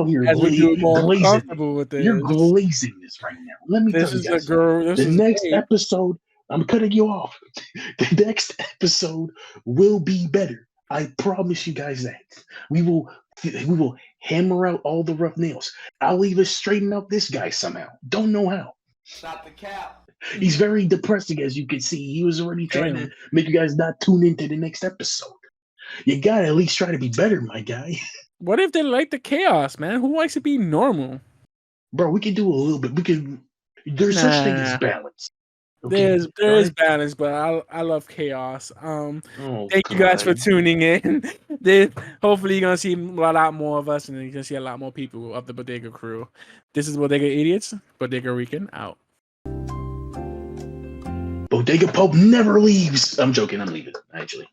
here As we do more glazing. comfortable with this. You're glazing this right now. Let me tell you guys. The next episode, I'm cutting you off. The next episode will be better. I promise you guys that. We will hammer out all the rough nails. I'll even straighten out this guy somehow. Don't know how. Stop the cap. He's very depressing, as you can see. He was already trying to make you guys not tune into the next episode. You gotta at least try to be better, my guy. What if they like the chaos, man? Who likes to be normal? Bro, we can do a little bit. There's such thing as balance. Okay? There is balance, but I love chaos. Thank you guys for tuning in. Hopefully you're gonna see a lot more of us, and you're gonna see a lot more people of the Bodega crew. This is Bodega Idiots, Bodega Rican out. Bodega Pub never leaves. I'm joking. I'm leaving, actually.